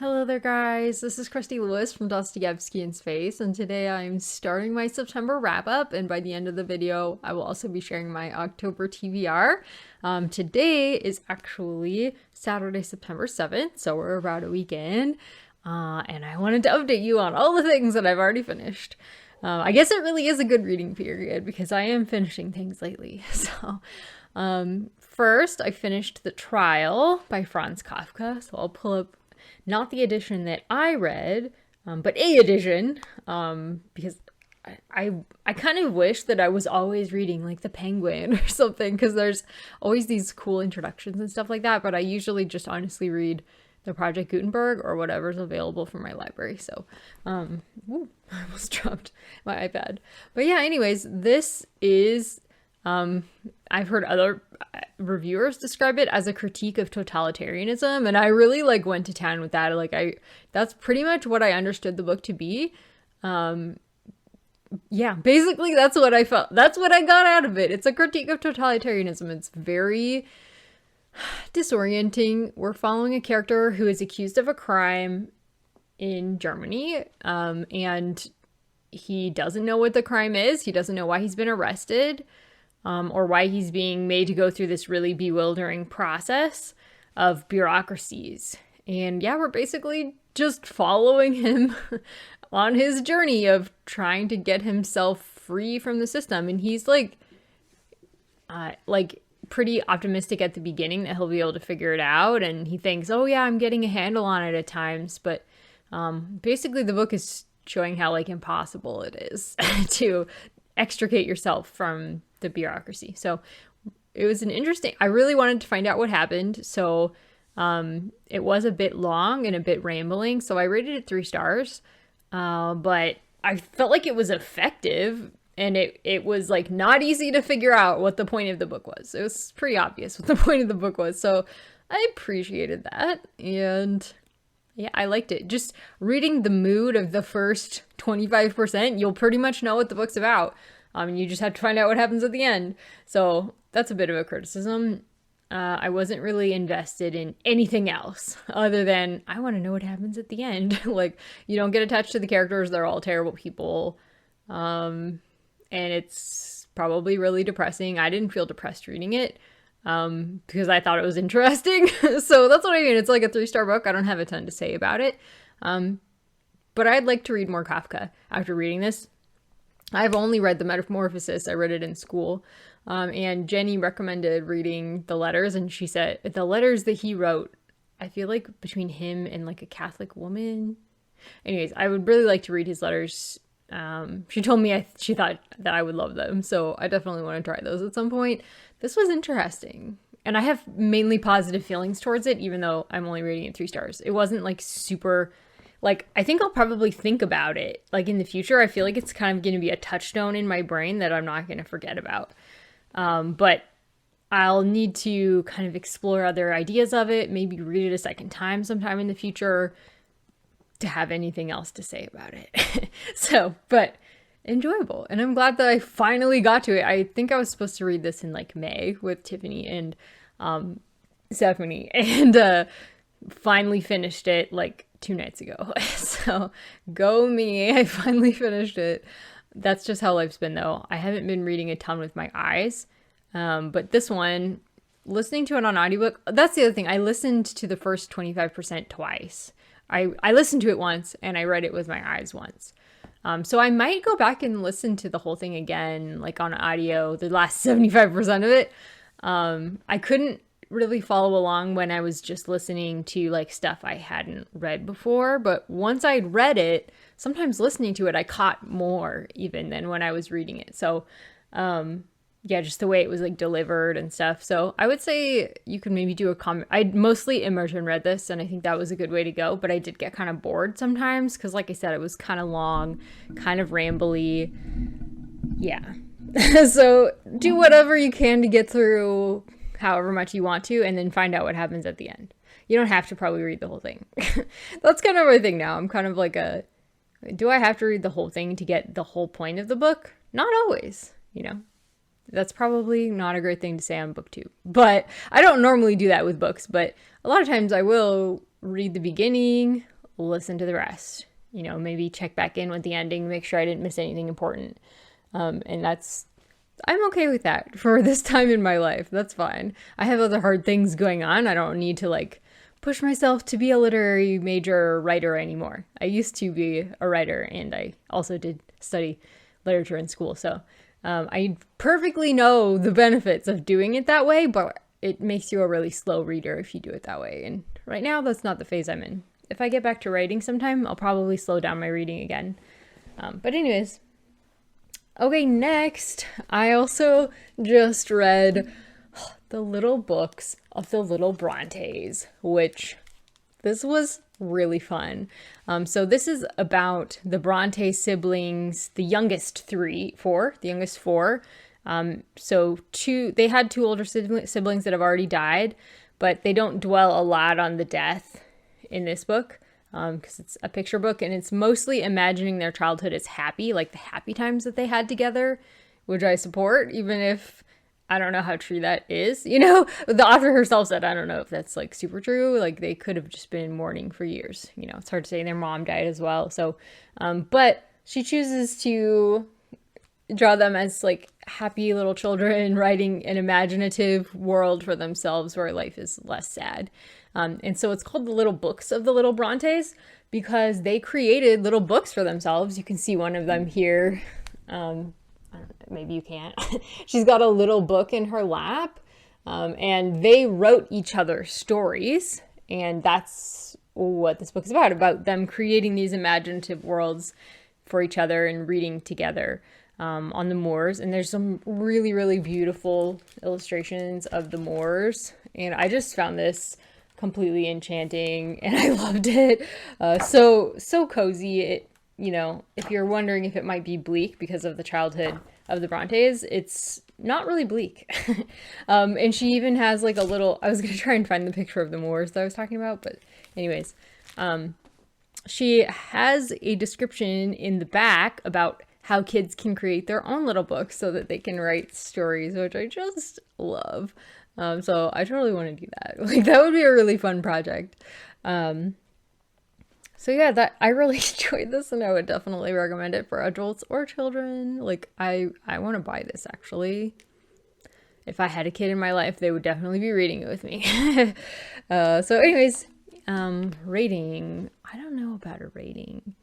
Hello there, guys. This is Christy Lewis from Dostoevsky in Space, and today I'm starting my September wrap-up, and by the end of the video, I will also be sharing my October TBR. Today is actually Saturday, September 7th, so we're about a week in, and I wanted to update you on all the things that I've already finished. I guess it really is a good reading period, because I am finishing things lately, so... First, I finished The Trial by Franz Kafka, so I'll pull up not the edition that I read, but a edition, because I kind of wish that I was always reading like The Penguin or something, because there's always these cool introductions and stuff like that, but I usually just honestly read the Project Gutenberg or whatever's available from my library. So, I almost dropped my iPad. But yeah, anyways, this is... I've heard other reviewers describe it as a critique of totalitarianism, and I really went to town with that. That's pretty much what I understood the book to be. Yeah, basically that's what I felt. That's what I got out of it. It's a critique of totalitarianism. It's very disorienting. We're following a character who is accused of a crime in Germany, and he doesn't know what the crime is. He doesn't know why he's been arrested. Or why he's being made to go through this really bewildering process of bureaucracies. And yeah, we're basically just following him on his journey of trying to get himself free from the system. And he's pretty optimistic at the beginning that he'll be able to figure it out. And he thinks, oh yeah, I'm getting a handle on it at times. But basically the book is showing how impossible it is to extricate yourself from the bureaucracy. So it was I really wanted to find out what happened. So it was a bit long and a bit rambling. So I rated it 3 stars. But I felt like it was effective, and it was not easy to figure out what the point of the book was. It was pretty obvious what the point of the book was. So I appreciated that. And yeah, I liked it. Just reading the mood of the first 25%, you'll pretty much know what the book's about. You just have to find out what happens at the end. So that's a bit of a criticism. I wasn't really invested in anything else other than I want to know what happens at the end. You don't get attached to the characters. They're all terrible people. And it's probably really depressing. I didn't feel depressed reading it because I thought it was interesting. So that's what I mean. It's like a 3-star book. I don't have a ton to say about it. But I'd like to read more Kafka after reading this. I've only read The Metamorphosis. I read it in school. And Jenny recommended reading the letters, and she said the letters that he wrote, I feel like between him and a Catholic woman. Anyways, I would really like to read his letters. She told me she thought that I would love them, so I definitely want to try those at some point. This was interesting. And I have mainly positive feelings towards it, even though I'm only rating it 3 stars. It wasn't super... I think I'll probably think about it, in the future. I feel like it's kind of going to be a touchstone in my brain that I'm not going to forget about. But I'll need to kind of explore other ideas of it, maybe read it a second time sometime in the future to have anything else to say about it. But enjoyable. And I'm glad that I finally got to it. I think I was supposed to read this in May with Tiffany and Stephanie, and finally finished it 2 nights ago. So go me. I finally finished it. That's just how life's been, though. I haven't been reading a ton with my eyes. But this one, listening to it on audiobook, that's the other thing. I listened to the first 25% twice. I listened to it once and I read it with my eyes once. So I might go back and listen to the whole thing again, on audio, the last 75% of it. I couldn't really follow along when I was just listening to stuff I hadn't read before, but once I'd read it, sometimes listening to it I caught more even than when I was reading it. So yeah, just the way it was delivered and stuff. So I would say you could maybe do a comment. I mostly immersion read this, and I think that was a good way to go, but I did get kind of bored sometimes because like I said, it was kind of long, kind of rambly. Yeah. So do whatever you can to get through however much you want to, and then find out what happens at the end. You don't have to probably read the whole thing. That's kind of my thing now. I'm kind of do I have to read the whole thing to get the whole point of the book? Not always, That's probably not a great thing to say on book 2. But I don't normally do that with books, but a lot of times I will read the beginning, listen to the rest. You know, maybe check back in with the ending, make sure I didn't miss anything important. And I'm okay with that for this time in my life. That's fine. I have other hard things going on. I don't need to like push myself to be a literary major writer anymore. I used to be a writer, and I also did study literature in school. So I perfectly know the benefits of doing it that way, but it makes you a really slow reader if you do it that way. And right now, that's not the phase I'm in. If I get back to writing sometime, I'll probably slow down my reading again. But anyways, okay, next, I also just read The Little Books of the Little Brontes, which this was really fun. So this is about the Bronte siblings, the youngest four. So they had two older siblings that have already died, but they don't dwell a lot on the death in this book, because it's a picture book, and it's mostly imagining their childhood as happy, like the happy times that they had together, which I support, even if I don't know how true that is. You know, the author herself said, I don't know if that's like super true. Like they could have just been in mourning for years. You know, it's hard to say. Their mom died as well. So, but she chooses to draw them as like happy little children writing an imaginative world for themselves where life is less sad. And so it's called The Little Books of the Little Brontes because they created little books for themselves. You can see one of them here. Maybe you can't. She's got a little book in her lap, and they wrote each other stories, and that's what this book is about them creating these imaginative worlds for each other and reading together on the moors. And there's some really, really beautiful illustrations of the moors, and I just found this completely enchanting, and I loved it. So cozy. It, you know, if you're wondering if it might be bleak because of the childhood of the Brontes, it's not really bleak. And she even has like a little, I was going to try and find the picture of the moors that I was talking about, but anyways, she has a description in the back about how kids can create their own little books so that they can write stories, which I just love. So I totally want to do that. Like that would be a really fun project. So yeah, that I really enjoyed this, and I would definitely recommend it for adults or children. Like I want to buy this actually. If I had a kid in my life, they would definitely be reading it with me. So anyways, rating. I don't know about a rating.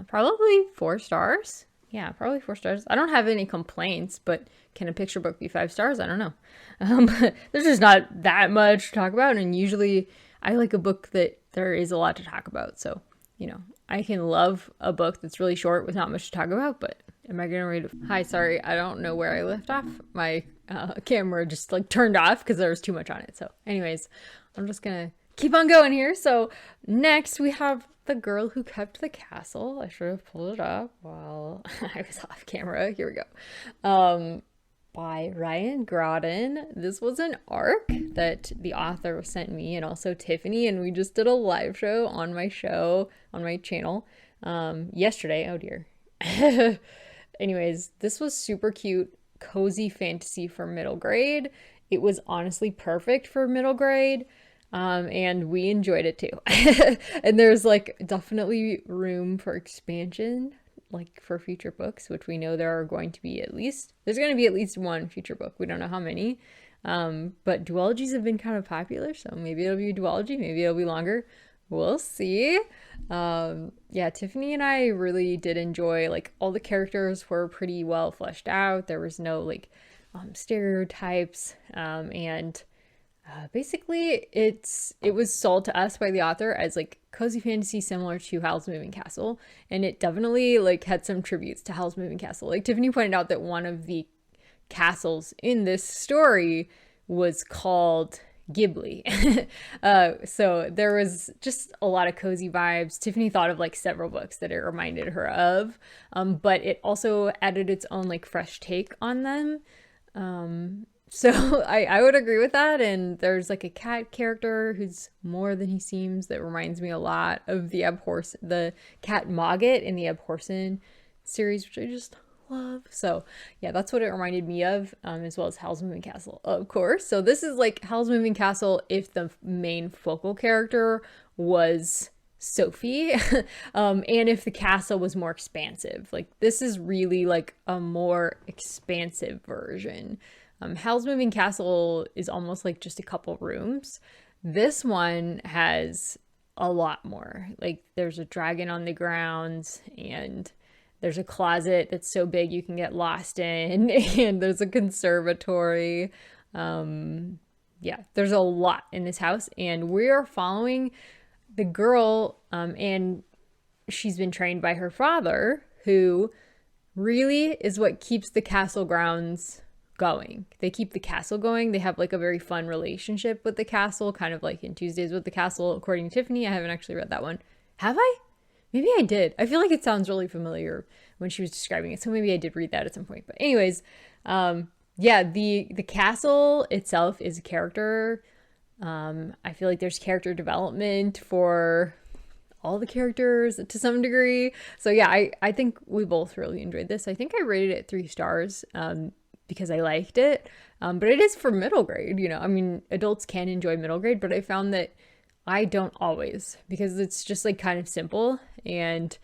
Probably 4 stars. Yeah, probably 4 stars. I don't have any complaints, but can a picture book be 5 stars? I don't know. There's just not that much to talk about, and usually I like a book that there is a lot to talk about. So, you know, I can love a book that's really short with not much to talk about, but am I going to read? Hi, sorry, I don't know where I left off. My camera just like turned off because there was too much on it. So anyways, I'm just going to keep on going here. So next we have The Girl Who Kept the Castle. I should have pulled it up while I was off camera. Here we go. By Ryan Groden. This was an arc that the author sent me and also Tiffany, and we just did a live show on my channel yesterday. Oh dear. Anyways, this was super cute, cozy fantasy for middle grade. It was honestly perfect for middle grade. And we enjoyed it too. And there's like definitely room for expansion, like for future books, which we know there's going to be at least one future book. We don't know how many, but duologies have been kind of popular, so maybe it'll be a duology, maybe it'll be longer. We'll see. Yeah, Tiffany and I really did enjoy, like, all the characters were pretty well fleshed out. There was no like stereotypes, and basically it was sold to us by the author as like cozy fantasy similar to Howl's Moving Castle, and it definitely like had some tributes to Howl's Moving Castle. Like Tiffany pointed out that one of the castles in this story was called Ghibli. So there was just a lot of cozy vibes. Tiffany thought of like several books that it reminded her of, but it also added its own like fresh take on them. So I would agree with that. And there's like a cat character who's more than he seems that reminds me a lot of the cat Mogget in the Abhorsen series, which I just love. So yeah, that's what it reminded me of, as well as Howl's Moving Castle, of course. So this is like Howl's Moving Castle if the main focal character was Sophie, and if the castle was more expansive. Like, this is really like a more expansive version. Howl's Moving Castle is almost like just a couple rooms. This one has a lot more. Like, there's a dragon on the grounds, and there's a closet that's so big you can get lost in, and there's a conservatory. Yeah, there's a lot in this house, and we are following the girl, and she's been trained by her father, who really is what keeps the castle grounds going. They keep the castle going. They have like a very fun relationship with the castle, kind of like in Tuesdays with the Castle, according to Tiffany. I haven't actually read that one. Have I? Maybe I did. I feel like it sounds really familiar when she was describing it, so maybe I did read that at some point. But anyways, yeah, the castle itself is a character. I feel like there's character development for all the characters to some degree. So yeah, I think we both really enjoyed this. I think I rated it 3 stars because I liked it. But it is for middle grade, you know. I mean, adults can enjoy middle grade, but I found that I don't always, because it's just like kind of simple. And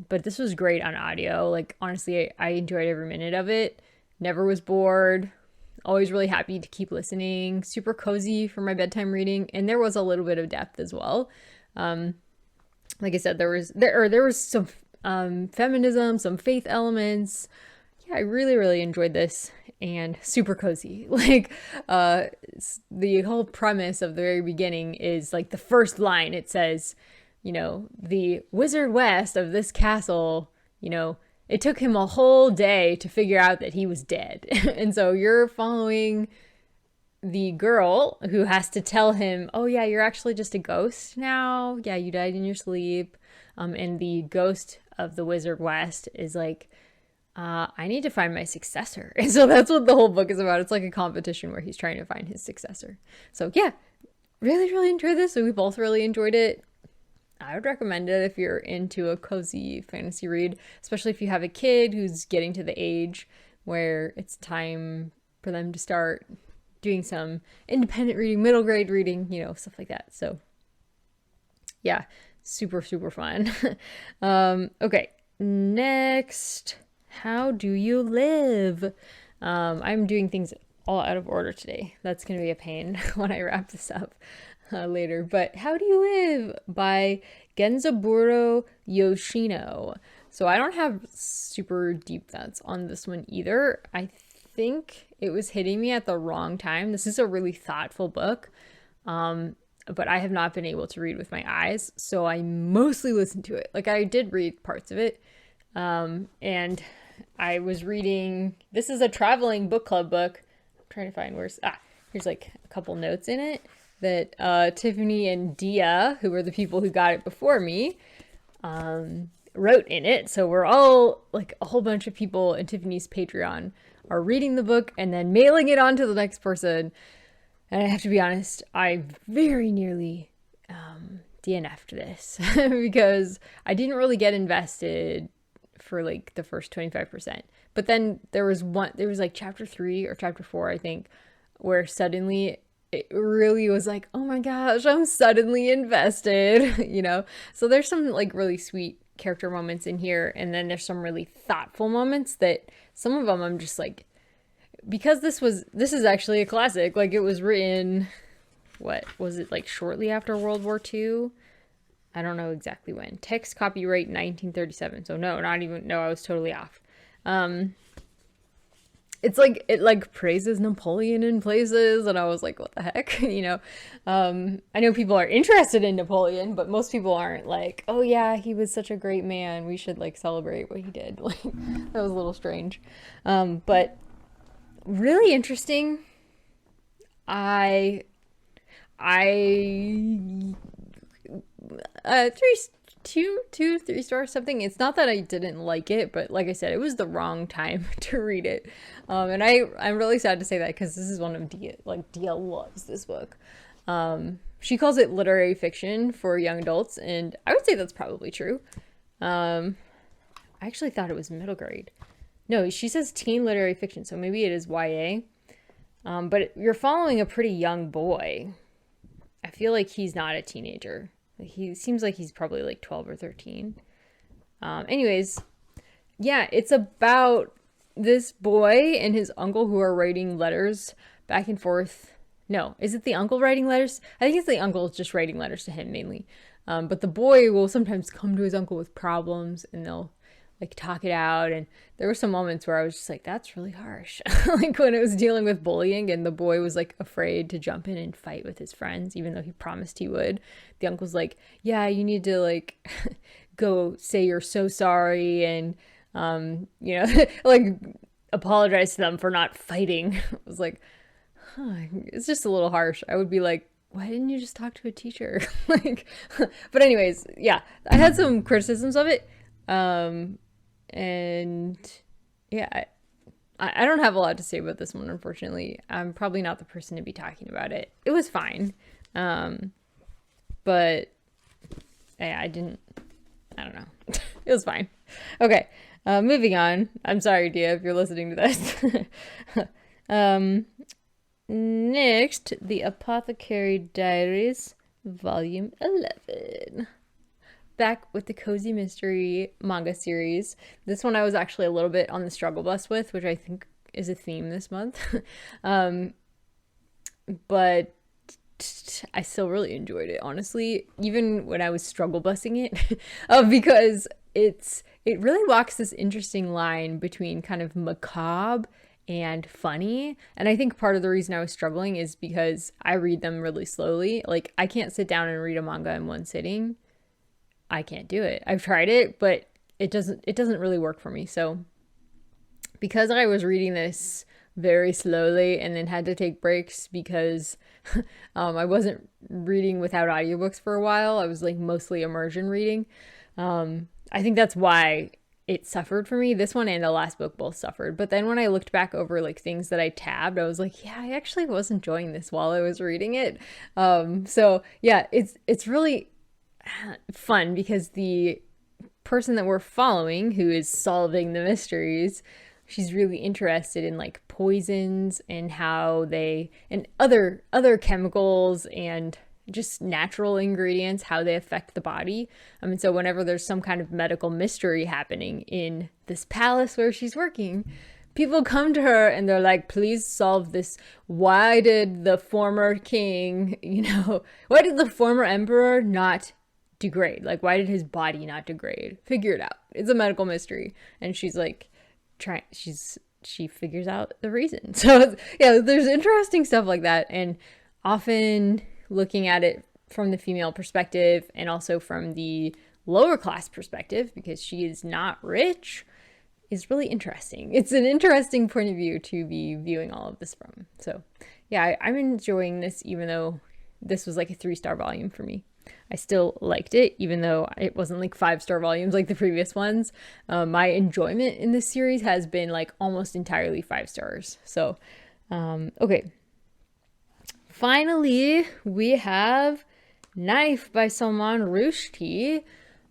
but this was great on audio. Like, honestly, I enjoyed every minute of it. Never was bored. Always really happy to keep listening. Super cozy for my bedtime reading, and there was a little bit of depth as well. Like I said, there was some feminism, some faith elements. Yeah, I really enjoyed this, and super cozy. Like, the whole premise of the very beginning is like the first line. It says, you know, the Wizard West of this castle, you know, it took him a whole day to figure out that he was dead. And so you're following the girl who has to tell him, oh yeah, you're actually just a ghost now. Yeah, you died in your sleep. And the ghost of the Wizard West is like, I need to find my successor. And so that's what the whole book is about. It's like a competition where he's trying to find his successor. So yeah, really enjoyed this. So we both really enjoyed it. I would recommend it if you're into a cozy fantasy read, especially if you have a kid who's getting to the age where it's time for them to start doing some independent reading, middle grade reading, you know, stuff like that. So yeah, super fun. Okay, next, How Do You Live? I'm doing things all out of order today. That's going to be a pain when I wrap this up later. But How Do You Live by Genzaburo Yoshino. So I don't have super deep thoughts on this one either. I think it was hitting me at the wrong time. This is a really thoughtful book, but I have not been able to read with my eyes, so I mostly listened to it. Like, I did read parts of it, and I was reading, this is a traveling book club book. I'm trying to find here's like a couple notes in it that Tiffany and Deea, who were the people who got it before me, wrote in it. So we're all, like, a whole bunch of people in Tiffany's Patreon are reading the book and then mailing it on to the next person. And I have to be honest, I very nearly DNF'd this because I didn't really get invested for like the first 25%. But then there was like chapter 3 or chapter 4, I think, where suddenly it really was like, oh my gosh, I'm suddenly invested, you know? So there's some like really sweet character moments in here, and then there's some really thoughtful moments that some of them I'm just like, because this is actually a classic. Like, it was written, what was it, like shortly after World War II? I don't know exactly when. Text copyright 1937. So no, I was totally off. It's like, it like praises Napoleon in places, and I was like, what the heck, you know? I know people are interested in Napoleon, but most people aren't like, oh yeah, he was such a great man, we should like celebrate what he did. Like, that was a little strange. But really interesting. I 3 stars something. It's not that I didn't like it, but like I said, it was the wrong time to read it. And I'm really sad to say that, because this is one of Deea, like, Deea loves this book. She calls it literary fiction for young adults, and I would say that's probably true. I actually thought it was middle grade. No, she says teen literary fiction, so maybe it is YA. But you're following a pretty young boy. I feel like he's not a teenager. He seems like he's probably like 12 or 13. Anyways, yeah, it's about this boy and his uncle who are writing letters back and forth. No, is it the uncle writing letters? I think it's the uncle just writing letters to him mainly. But the boy will sometimes come to his uncle with problems and they'll like talk it out. And there were some moments where I was just like, that's really harsh. Like when it was dealing with bullying and the boy was like afraid to jump in and fight with his friends, even though he promised he would. The uncle's like, yeah, you need to like go say you're so sorry and, you know, like apologize to them for not fighting. I was like, huh, it's just a little harsh. I would be like, why didn't you just talk to a teacher? Like, but anyways, yeah, I had some criticisms of it. And yeah, I don't have a lot to say about this one, unfortunately. I'm probably not the person to be talking about it. It was fine. But yeah, I don't know. It was fine. Okay. Moving on. I'm sorry, Deea, if you're listening to this. Next, the Apothecary Diaries, Volume 11. Back with the cozy mystery manga series. This one I was actually a little bit on the struggle bus with, which I think is a theme this month. But I still really enjoyed it, honestly, even when I was struggle busing it, because it really walks this interesting line between kind of macabre and funny. And I think part of the reason I was struggling is because I read them really slowly. Like, I can't sit down and read a manga in one sitting. I can't do it. I've tried it, but it doesn't really work for me. So because I was reading this very slowly and then had to take breaks because I wasn't reading without audiobooks for a while. I was like mostly immersion reading. I think that's why it suffered for me. This one and the last book both suffered. But then when I looked back over like things that I tabbed, I was like, yeah, I actually was enjoying this while I was reading it. So yeah, it's really fun because the person that we're following, who is solving the mysteries, she's really interested in like poisons and how they, and other chemicals and just natural ingredients, how they affect the body. And so whenever there's some kind of medical mystery happening in this palace where she's working, people come to her and they're like, please solve this. Why did the former king, why did the former emperor not degrade? Like, why did his body not degrade? Figure it out. It's a medical mystery. And she's like, she figures out the reason. So yeah, there's interesting stuff like that. And often looking at it from the female perspective and also from the lower class perspective, because she is not rich, is really interesting. It's an interesting point of view to be viewing all of this from. So yeah, I'm enjoying this, even though this was like a 3-star volume for me. I still liked it, even though it wasn't like 5-star volumes like the previous ones. My enjoyment in this series has been like almost entirely 5 stars. So, okay. Finally, we have Knife by Salman Rushdie,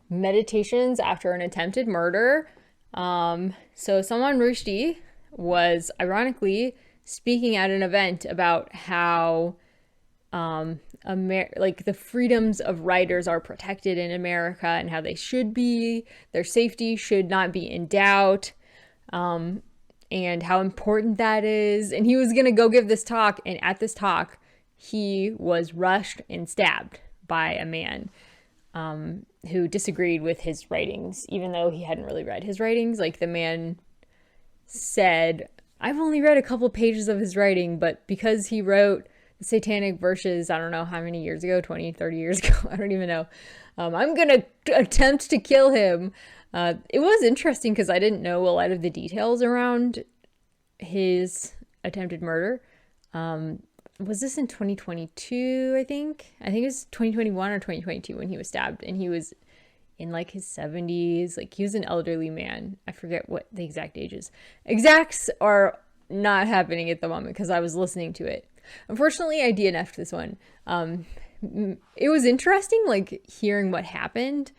Meditations After an Attempted Murder. So Salman Rushdie was ironically speaking at an event about how like the freedoms of writers are protected in America and how they should be, their safety should not be in doubt, and how important that is. And he was going to go give this talk, and at this talk, he was rushed and stabbed by a man who disagreed with his writings, even though he hadn't really read his writings. Like, the man said, I've only read a couple pages of his writing, but because he wrote the Satanic Verses, I don't know how many years ago, 20, 30 years ago, I don't even know, I'm gonna attempt to kill him. It was interesting because I didn't know a lot of the details around his attempted murder. Was this in 2022, I think it was 2021 or 2022 when he was stabbed, and he was in like his 70s. Like, he was an elderly man. I forget what the exact age is. Exacts are not happening at the moment because I was listening to it. Unfortunately, I DNF'd this one. It was interesting, like, hearing what happened,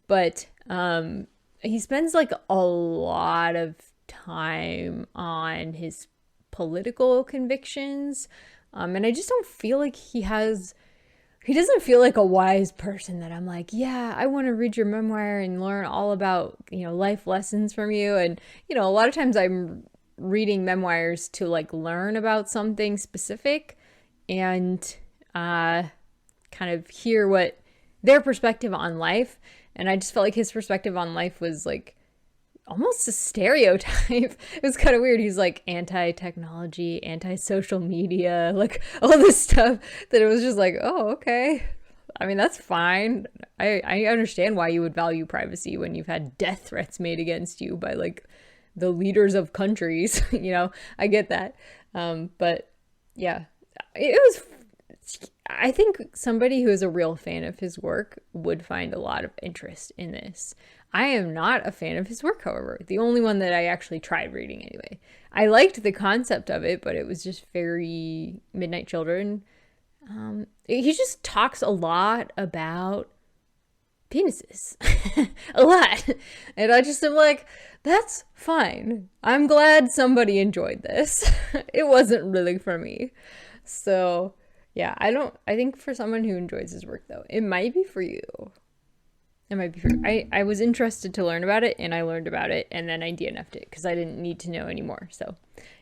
but he spends like a lot of time on his political convictions, and I just don't feel like he has he doesn't feel like a wise person that I'm like, yeah, I want to read your memoir and learn all about, life lessons from you. And, a lot of times I'm reading memoirs to like learn about something specific and kind of hear what their perspective on life. And I just felt like his perspective on life was like almost a stereotype. It was kind of weird. He's like anti-technology, anti-social media, like all this stuff that it was just like, oh, okay. I mean, that's fine. I understand why you would value privacy when you've had death threats made against you by like the leaders of countries. I get that. But yeah, it was, I think somebody who is a real fan of his work would find a lot of interest in this. I am not a fan of his work, however. The only one that I actually tried reading anyway. I liked the concept of it, but it was just very Midnight Children. He just talks a lot about penises. A lot. And I just am like, that's fine. I'm glad somebody enjoyed this. It wasn't really for me. So, yeah, I think for someone who enjoys his work, though, it might be for you. It might be for I was interested to learn about it, and I learned about it, and then I DNF'd it because I didn't need to know anymore. So,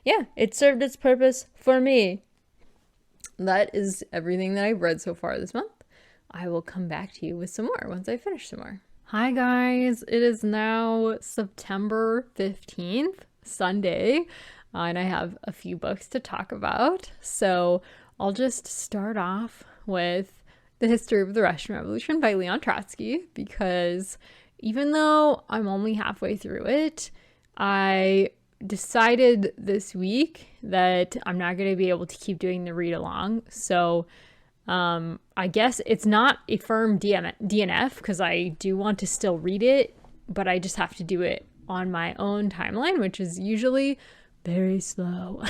yeah, it served its purpose for me. That is everything that I've read so far this month. I will come back to you with some more once I finish some more. Hi, guys. It is now September 15th, Sunday, and I have a few books to talk about. So I'll just start off with The History of the Russian Revolution by Leon Trotsky, because even though I'm only halfway through it, I decided this week that I'm not going to be able to keep doing the read along. So I guess it's not a firm DNF because I do want to still read it, but I just have to do it on my own timeline, which is usually very slow.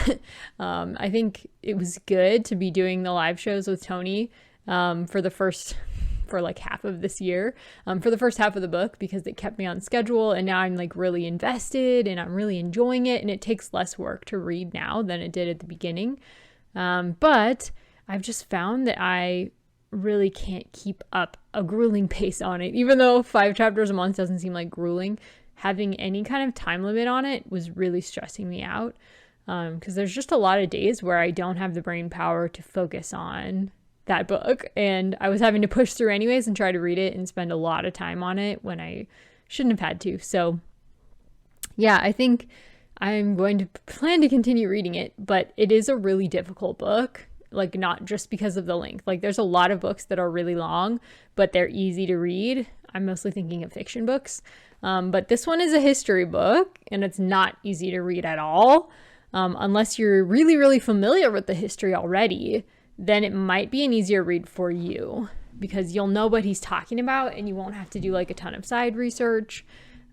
I think it was good to be doing the live shows with Tony for like half of this year, for the first half of the book, because it kept me on schedule, and now I'm like really invested and I'm really enjoying it, and it takes less work to read now than it did at the beginning. But I've just found that I really can't keep up a grueling pace on it. Even though 5 chapters a month doesn't seem like grueling, having any kind of time limit on it was really stressing me out, because there's just a lot of days where I don't have the brain power to focus on that book, and I was having to push through anyways and try to read it and spend a lot of time on it when I shouldn't have had to. So yeah, I think I'm going to plan to continue reading it, but it is a really difficult book, like not just because of the length. Like there's a lot of books that are really long, but they're easy to read. I'm mostly thinking of fiction books, but this one is a history book, and it's not easy to read at all, unless you're really, really familiar with the history already. Then it might be an easier read for you because you'll know what he's talking about and you won't have to do like a ton of side research.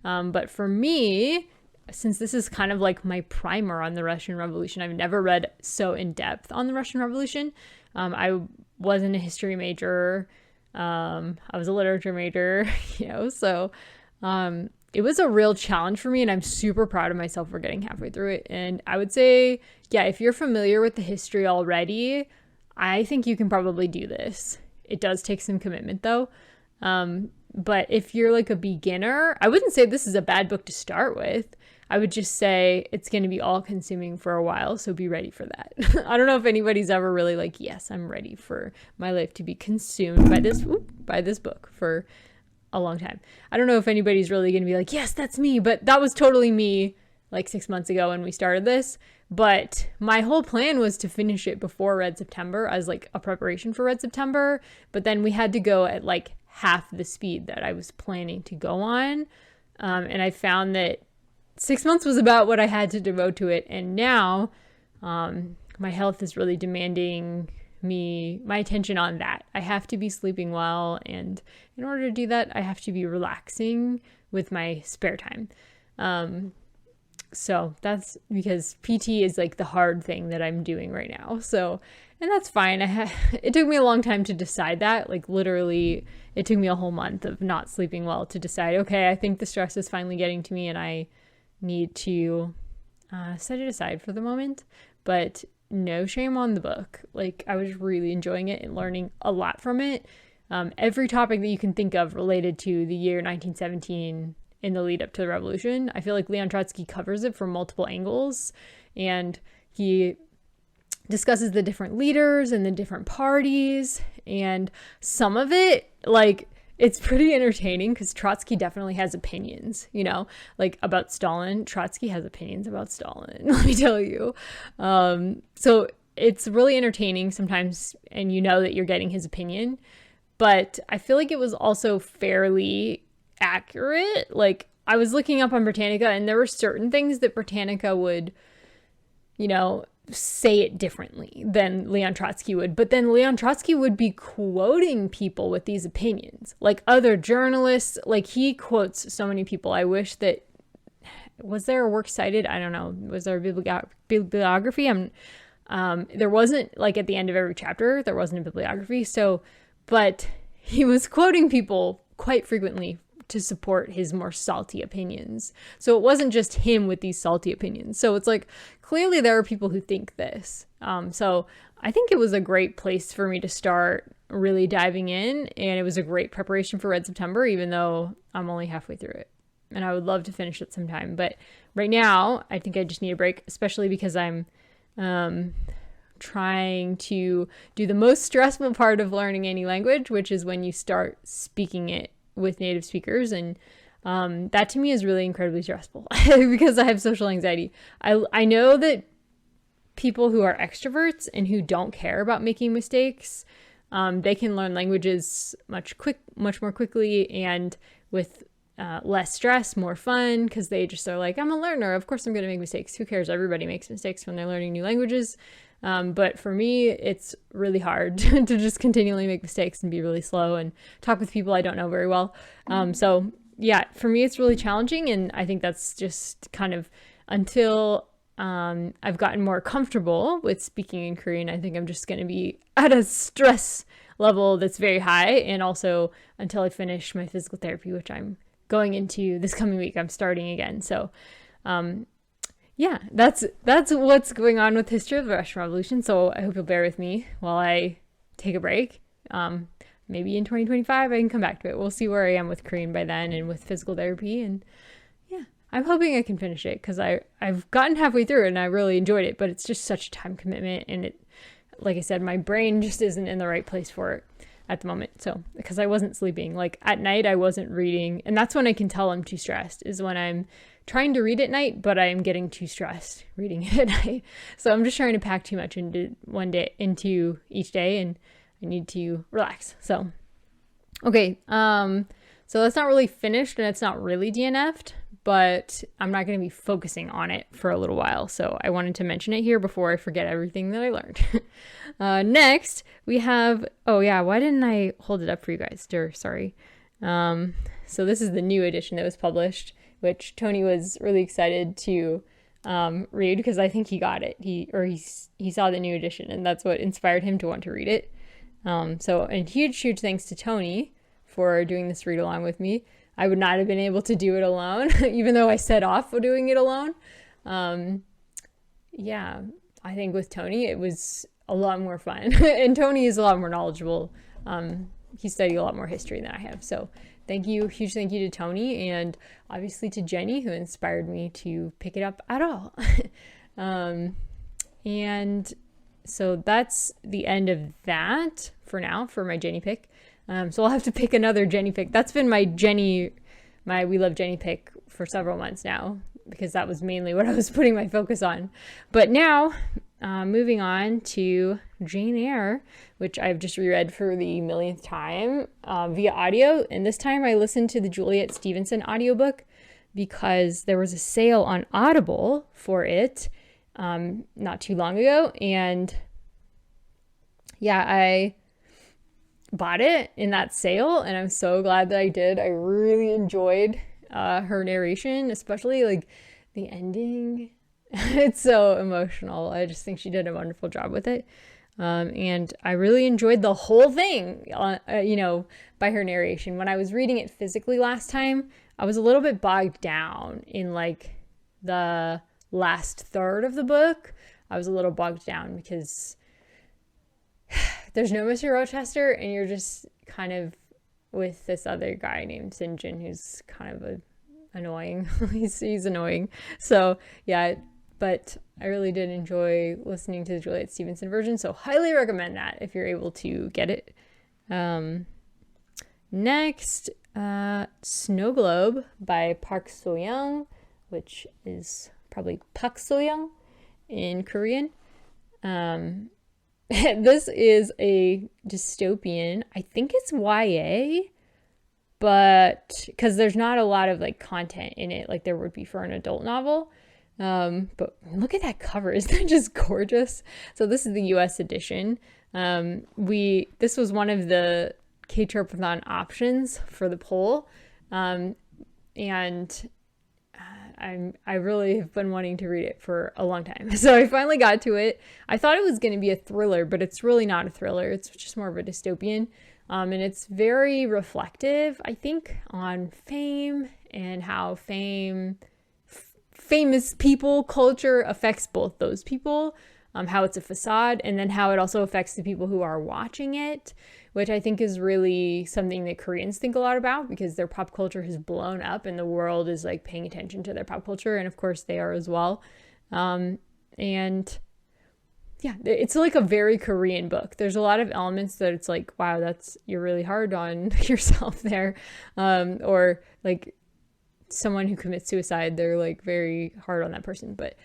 But for me, since this is kind of like my primer on the Russian Revolution, I've never read so in depth on the Russian Revolution. I wasn't a history major. I was a literature major, so it was a real challenge for me, and I'm super proud of myself for getting halfway through it. And I would say, yeah, if you're familiar with the history already, I think you can probably do this. It does take some commitment though. But if you're like a beginner, I wouldn't say this is a bad book to start with. I would just say it's going to be all consuming for a while. So be ready for that. I don't know if anybody's ever really like, yes, I'm ready for my life to be consumed by this book for a long time. I don't know if anybody's really going to be like, yes, that's me. But that was totally me like 6 months ago when we started this. But my whole plan was to finish it before Red September as like a preparation for Red September. But then we had to go at like half the speed that I was planning to go on. And I found that 6 months was about what I had to devote to it. And now my health is really demanding my attention on that. I have to be sleeping well. And in order to do that, I have to be relaxing with my spare time. So that's because PT is like the hard thing that I'm doing right now. So, and that's fine. It took me a long time to decide that. Like literally, it took me a whole month of not sleeping well to decide, okay, I think the stress is finally getting to me and I need to set it aside for the moment. But no shame on the book. Like, I was really enjoying it and learning a lot from it. Every topic that you can think of related to the year 1917 in the lead up to the revolution, I feel like Leon Trotsky covers it from multiple angles, and he discusses the different leaders and the different parties, and some of it, like, it's pretty entertaining because Trotsky definitely has opinions, you know, like about Stalin. Trotsky has opinions about Stalin, let me tell you. So it's really entertaining sometimes, and you know that you're getting his opinion. But I feel like it was also fairly accurate. Like, I was looking up on Britannica, and there were certain things that Britannica would, you know, say it differently than Leon Trotsky would. But then Leon Trotsky would be quoting people with these opinions, like other journalists. Like, he quotes so many people. I wish that, was there a work cited? I don't know. Was there a bibliography? There wasn't, like, at the end of every chapter, there wasn't a bibliography. So, but he was quoting people quite frequently to support his more salty opinions. So it wasn't just him with these salty opinions. So it's like, clearly there are people who think this. So I think it was a great place for me to start really diving in, and it was a great preparation for Red September, even though I'm only halfway through it. And I would love to finish it sometime. But right now, I think I just need a break, especially because I'm trying to do the most stressful part of learning any language, which is when you start speaking it with native speakers. And that to me is really incredibly stressful because I have social anxiety. I know that people who are extroverts and who don't care about making mistakes, they can learn languages much more quickly and with less stress, more fun, because they just are like, I'm a learner, of course I'm going to make mistakes. Who cares? Everybody makes mistakes when they're learning new languages. But for me, it's really hard to just continually make mistakes and be really slow and talk with people I don't know very well. So yeah, for me, it's really challenging. And I think that's just kind of until I've gotten more comfortable with speaking in Korean. I think I'm just going to be at a stress level that's very high. And also until I finish my physical therapy, which I'm going into this coming week, I'm starting again. So, yeah, that's what's going on with History of the Russian Revolution. So I hope you'll bear with me while I take a break. Maybe in 2025 I can come back to it. We'll see where I am with Korean by then and with physical therapy. And yeah, I'm hoping I can finish it because I've gotten halfway through it and I really enjoyed it, but it's just such a time commitment. And it, like I said, my brain just isn't in the right place for it at the moment. So, because I wasn't sleeping, like at night I wasn't reading. And that's when I can tell I'm too stressed, is when I'm trying to read at night, but I am getting too stressed reading it at night. So I'm just trying to pack too much into each day, and I need to relax. So, okay. So that's not really finished and it's not really DNF'd, but I'm not going to be focusing on it for a little while. So I wanted to mention it here before I forget everything that I learned. Next we have, oh yeah, why didn't I hold it up for you guys? Sorry. So this is the new edition that was published, which Tony was really excited to read because I think he got it. He saw the new edition and that's what inspired him to want to read it. So a huge thanks to Tony for doing this read along with me. I would not have been able to do it alone, even though I set off for doing it alone. Yeah, I think with Tony, it was a lot more fun. And Tony is a lot more knowledgeable. He studied a lot more history than I have. So huge thank you to Tony, and obviously to Jenny, who inspired me to pick it up at all. And so that's the end of that for now, for my Jenny pick. So I'll have to pick another Jenny pick. That's been my We Love Jenny pick for several months now, because that was mainly what I was putting my focus on. But now, moving on to Jane Eyre, which I've just reread for the millionth time via audio. And this time I listened to the Juliet Stevenson audiobook because there was a sale on Audible for it not too long ago. And yeah, I bought it in that sale, and I'm so glad that I did. I really enjoyed her narration, especially like the ending. It's so emotional. I just think she did a wonderful job with it. And I really enjoyed the whole thing, by her narration. When I was reading it physically last time, I was a little bit bogged down in like the last third of the book. I was a little bogged down because there's no Mr. Rochester, and you're just kind of with this other guy named Sinjin who's kind of annoying. he's annoying. So yeah, but I really did enjoy listening to the Juliet Stevenson version, so highly recommend that if you're able to get it. Next, Snow Globe by Park Soyoung, which is probably Pak Soyoung in Korean. This is a dystopian. I think it's YA, but because there's not a lot of like content in it like there would be for an adult novel. But look at that cover. Isn't that just gorgeous? So this is the US edition. This was one of the K-Tropathon options for the poll. And I really have been wanting to read it for a long time. So I finally got to it. I thought it was going to be a thriller, but it's really not a thriller. It's just more of a dystopian. And it's very reflective, I think, on fame and how famous people culture affects both those people, how it's a facade, and then how it also affects the people who are watching it, which I think is really something that Koreans think a lot about because their pop culture has blown up and the world is like paying attention to their pop culture, and of course they are as well. And yeah, it's like a very Korean book. There's a lot of elements that it's like, wow, you're really hard on yourself there, or like someone who commits suicide, they're like very hard on that person. But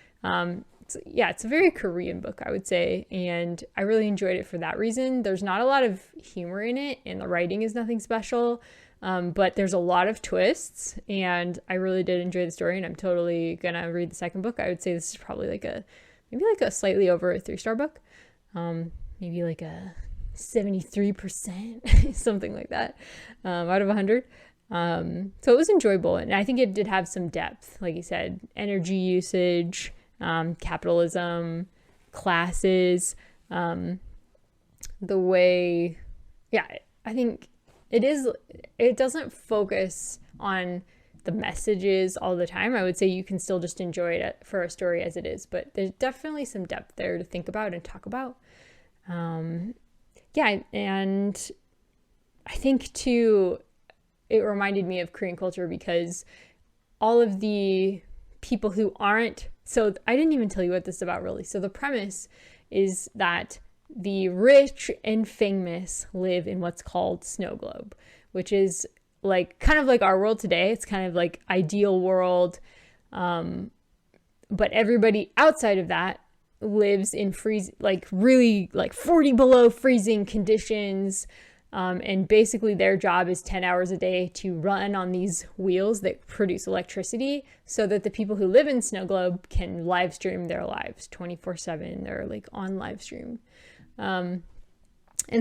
it's a very Korean book, I would say, and I really enjoyed it for that reason. There's not a lot of humor in it, and the writing is nothing special, but there's a lot of twists, and I really did enjoy the story, and I'm totally gonna read the second book. I would say this is probably maybe a slightly over a 3-star book, maybe like a 73%, something like that, out of 100. So it was enjoyable, and I think it did have some depth, like you said, energy usage, capitalism, classes, the way, I think it doesn't focus on the messages all the time. I would say you can still just enjoy it for a story as it is, but there's definitely some depth there to think about and talk about. And I think too, it reminded me of Korean culture because all of the people who aren't, so I didn't even tell you what this is about really. So the premise is that the rich and famous live in what's called Snow Globe, which is like kind of like our world today. It's kind of like ideal world. But everybody outside of that lives in really 40 below freezing conditions. And basically their job is 10 hours a day to run on these wheels that produce electricity so that the people who live in Snow Globe can live stream their lives 24/7. They're like on live stream. And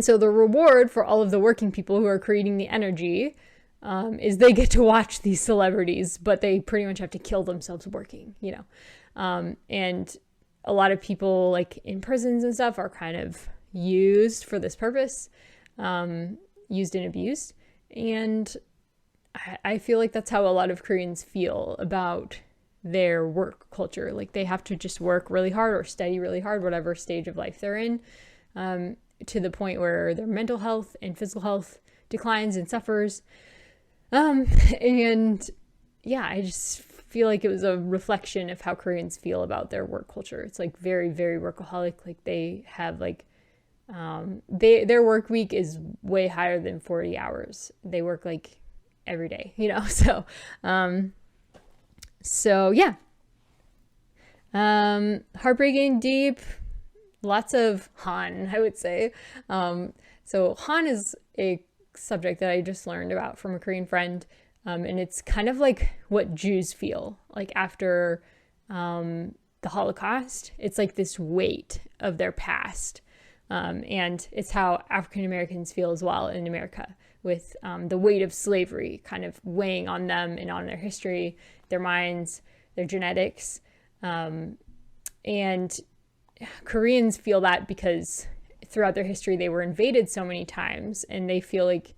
so the reward for all of the working people who are creating the energy is they get to watch these celebrities, but they pretty much have to kill themselves working, and a lot of people like in prisons and stuff are kind of used for this purpose. Used and abused. And I feel like that's how a lot of Koreans feel about their work culture. Like they have to just work really hard or study really hard, whatever stage of life they're in, to the point where their mental health and physical health declines and suffers. I just feel like it was a reflection of how Koreans feel about their work culture. It's like very, very workaholic. Like they have like, their work week is way higher than 40 hours. They work like every day, so yeah. Heartbreaking, deep, lots of Han, I would say. So Han is a subject that I just learned about from a Korean friend. And it's kind of like what Jews feel like after, the Holocaust. It's like this weight of their past. And it's how African Americans feel as well in America, with the weight of slavery kind of weighing on them and on their history, their minds, their genetics. And Koreans feel that because throughout their history they were invaded so many times, and they feel like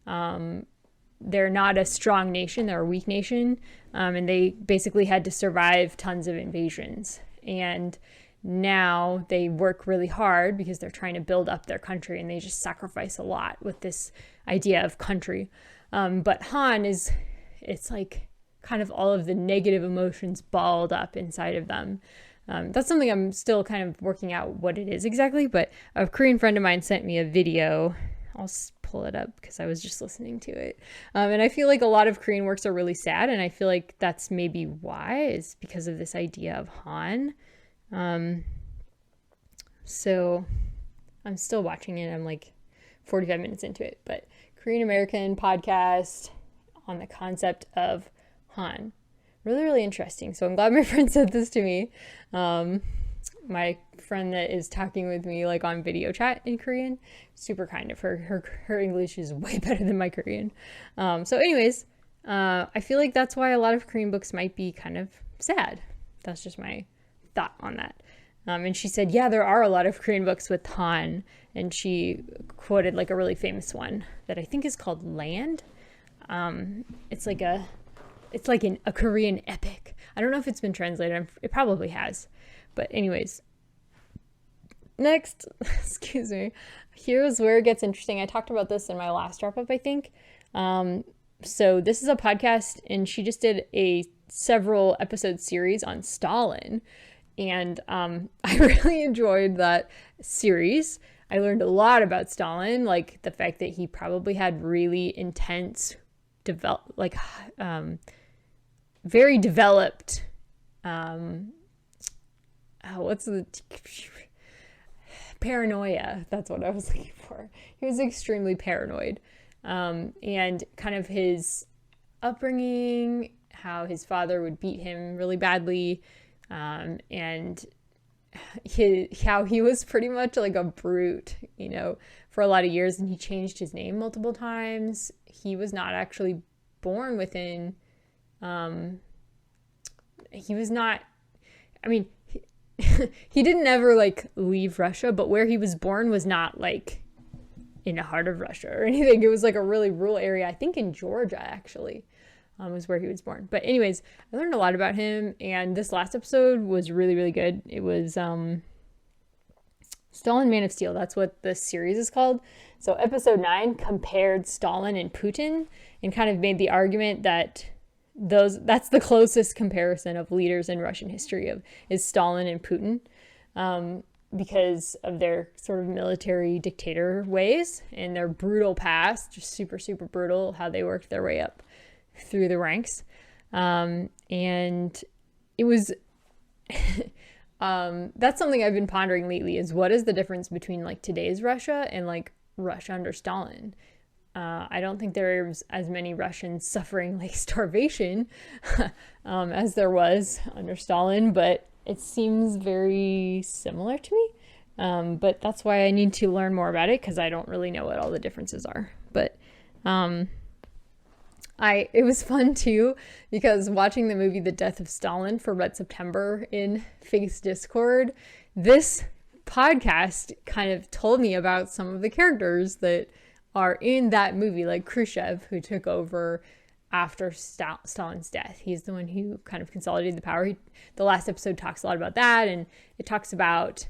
they're not a strong nation, they're a weak nation, and they basically had to survive tons of invasions. And now they work really hard because they're trying to build up their country, and they just sacrifice a lot with this idea of country. But Han it's like kind of all of the negative emotions balled up inside of them. That's something I'm still kind of working out what it is exactly, but a Korean friend of mine sent me a video. I'll pull it up because I was just listening to it. And I feel like a lot of Korean works are really sad, and I feel like that's maybe why, is because of this idea of Han. So I'm still watching it. I'm like 45 minutes into it, but Korean American podcast on the concept of Han. Really, really interesting. So I'm glad my friend said this to me. My friend that is talking with me like on video chat in Korean, super kind of her. Her English is way better than my Korean. So anyways, I feel like that's why a lot of Korean books might be kind of sad. That's just my thought on that. And she said, yeah, there are a lot of Korean books with Han, and she quoted like a really famous one that I think is called Land. It's like a Korean epic. I don't know if it's been translated. It probably has. But anyways, next, excuse me, here's where it gets interesting. I talked about this in my last wrap up, I think. So this is a podcast, and she just did a several episode series on Stalin. And I really enjoyed that series. I learned a lot about Stalin, like the fact that he probably had really intense, very developed, paranoia. That's what I was looking for. He was extremely paranoid. And kind of his upbringing, how his father would beat him really badly, and how he was pretty much like a brute, for a lot of years, and he changed his name multiple times. He was not actually born within, he didn't ever like leave Russia, but where he was born was not like in the heart of Russia or anything. It was like a really rural area, I think in Georgia actually, was where he was born. But anyways, I learned a lot about him, and this last episode was really, really good. It was Stalin, Man of Steel. That's what the series is called. So episode 9 compared Stalin and Putin and kind of made the argument that that's the closest comparison of leaders in Russian history is Stalin and Putin, because of their sort of military dictator ways and their brutal past, just super, super brutal, how they worked their way up through the ranks. And it was, that's something I've been pondering lately, is what is the difference between like today's Russia and like Russia under Stalin? I don't think there's as many Russians suffering like starvation as there was under Stalin, but it seems very similar to me. But that's why I need to learn more about it, because I don't really know what all the differences are. But it was fun too, because watching the movie The Death of Stalin for Red September in Faith's Discord, this podcast kind of told me about some of the characters that are in that movie, like Khrushchev, who took over after Stalin's death. He's the one who kind of consolidated the power. The last episode talks a lot about that, and it talks about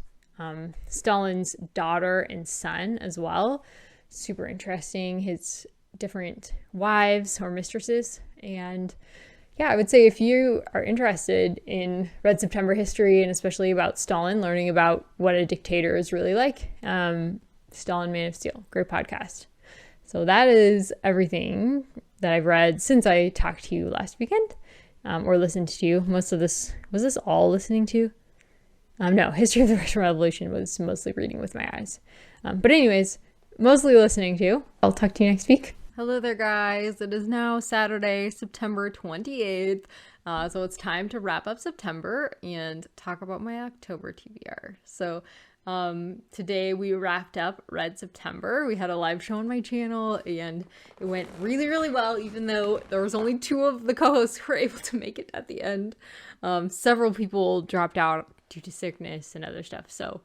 Stalin's daughter and son as well. Super interesting, his different wives or mistresses. And yeah, I would say if you are interested in Red September history, and especially about Stalin, learning about what a dictator is really like, Stalin, Man of Steel, great podcast. So that is everything that I've read since I talked to you last weekend, or listened to you. Most of this, was this all listening to? No, History of the Russian Revolution was mostly reading with my eyes. But anyways, mostly listening to. I'll talk to you next week. Hello there, guys. It is now Saturday, September 28th. So it's time to wrap up September and talk about my October TBR. So today we wrapped up Red September. We had a live show on my channel, and it went really, really well, even though there was only 2 of the co-hosts who were able to make it at the end. Several people dropped out due to sickness and other stuff. So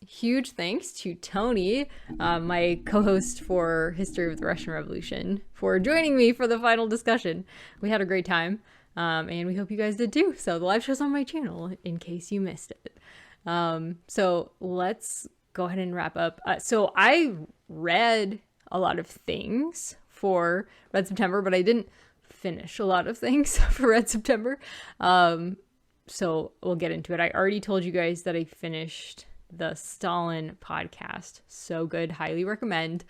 huge thanks to Tony, my co-host for History of the Russian Revolution, for joining me for the final discussion. We had a great time, and we hope you guys did too. So the live show's on my channel in case you missed it. So let's go ahead and wrap up. So I read a lot of things for Red September, but I didn't finish a lot of things for Red September. So we'll get into it. I already told you guys that I finished the Stalin podcast. So good. Highly recommend.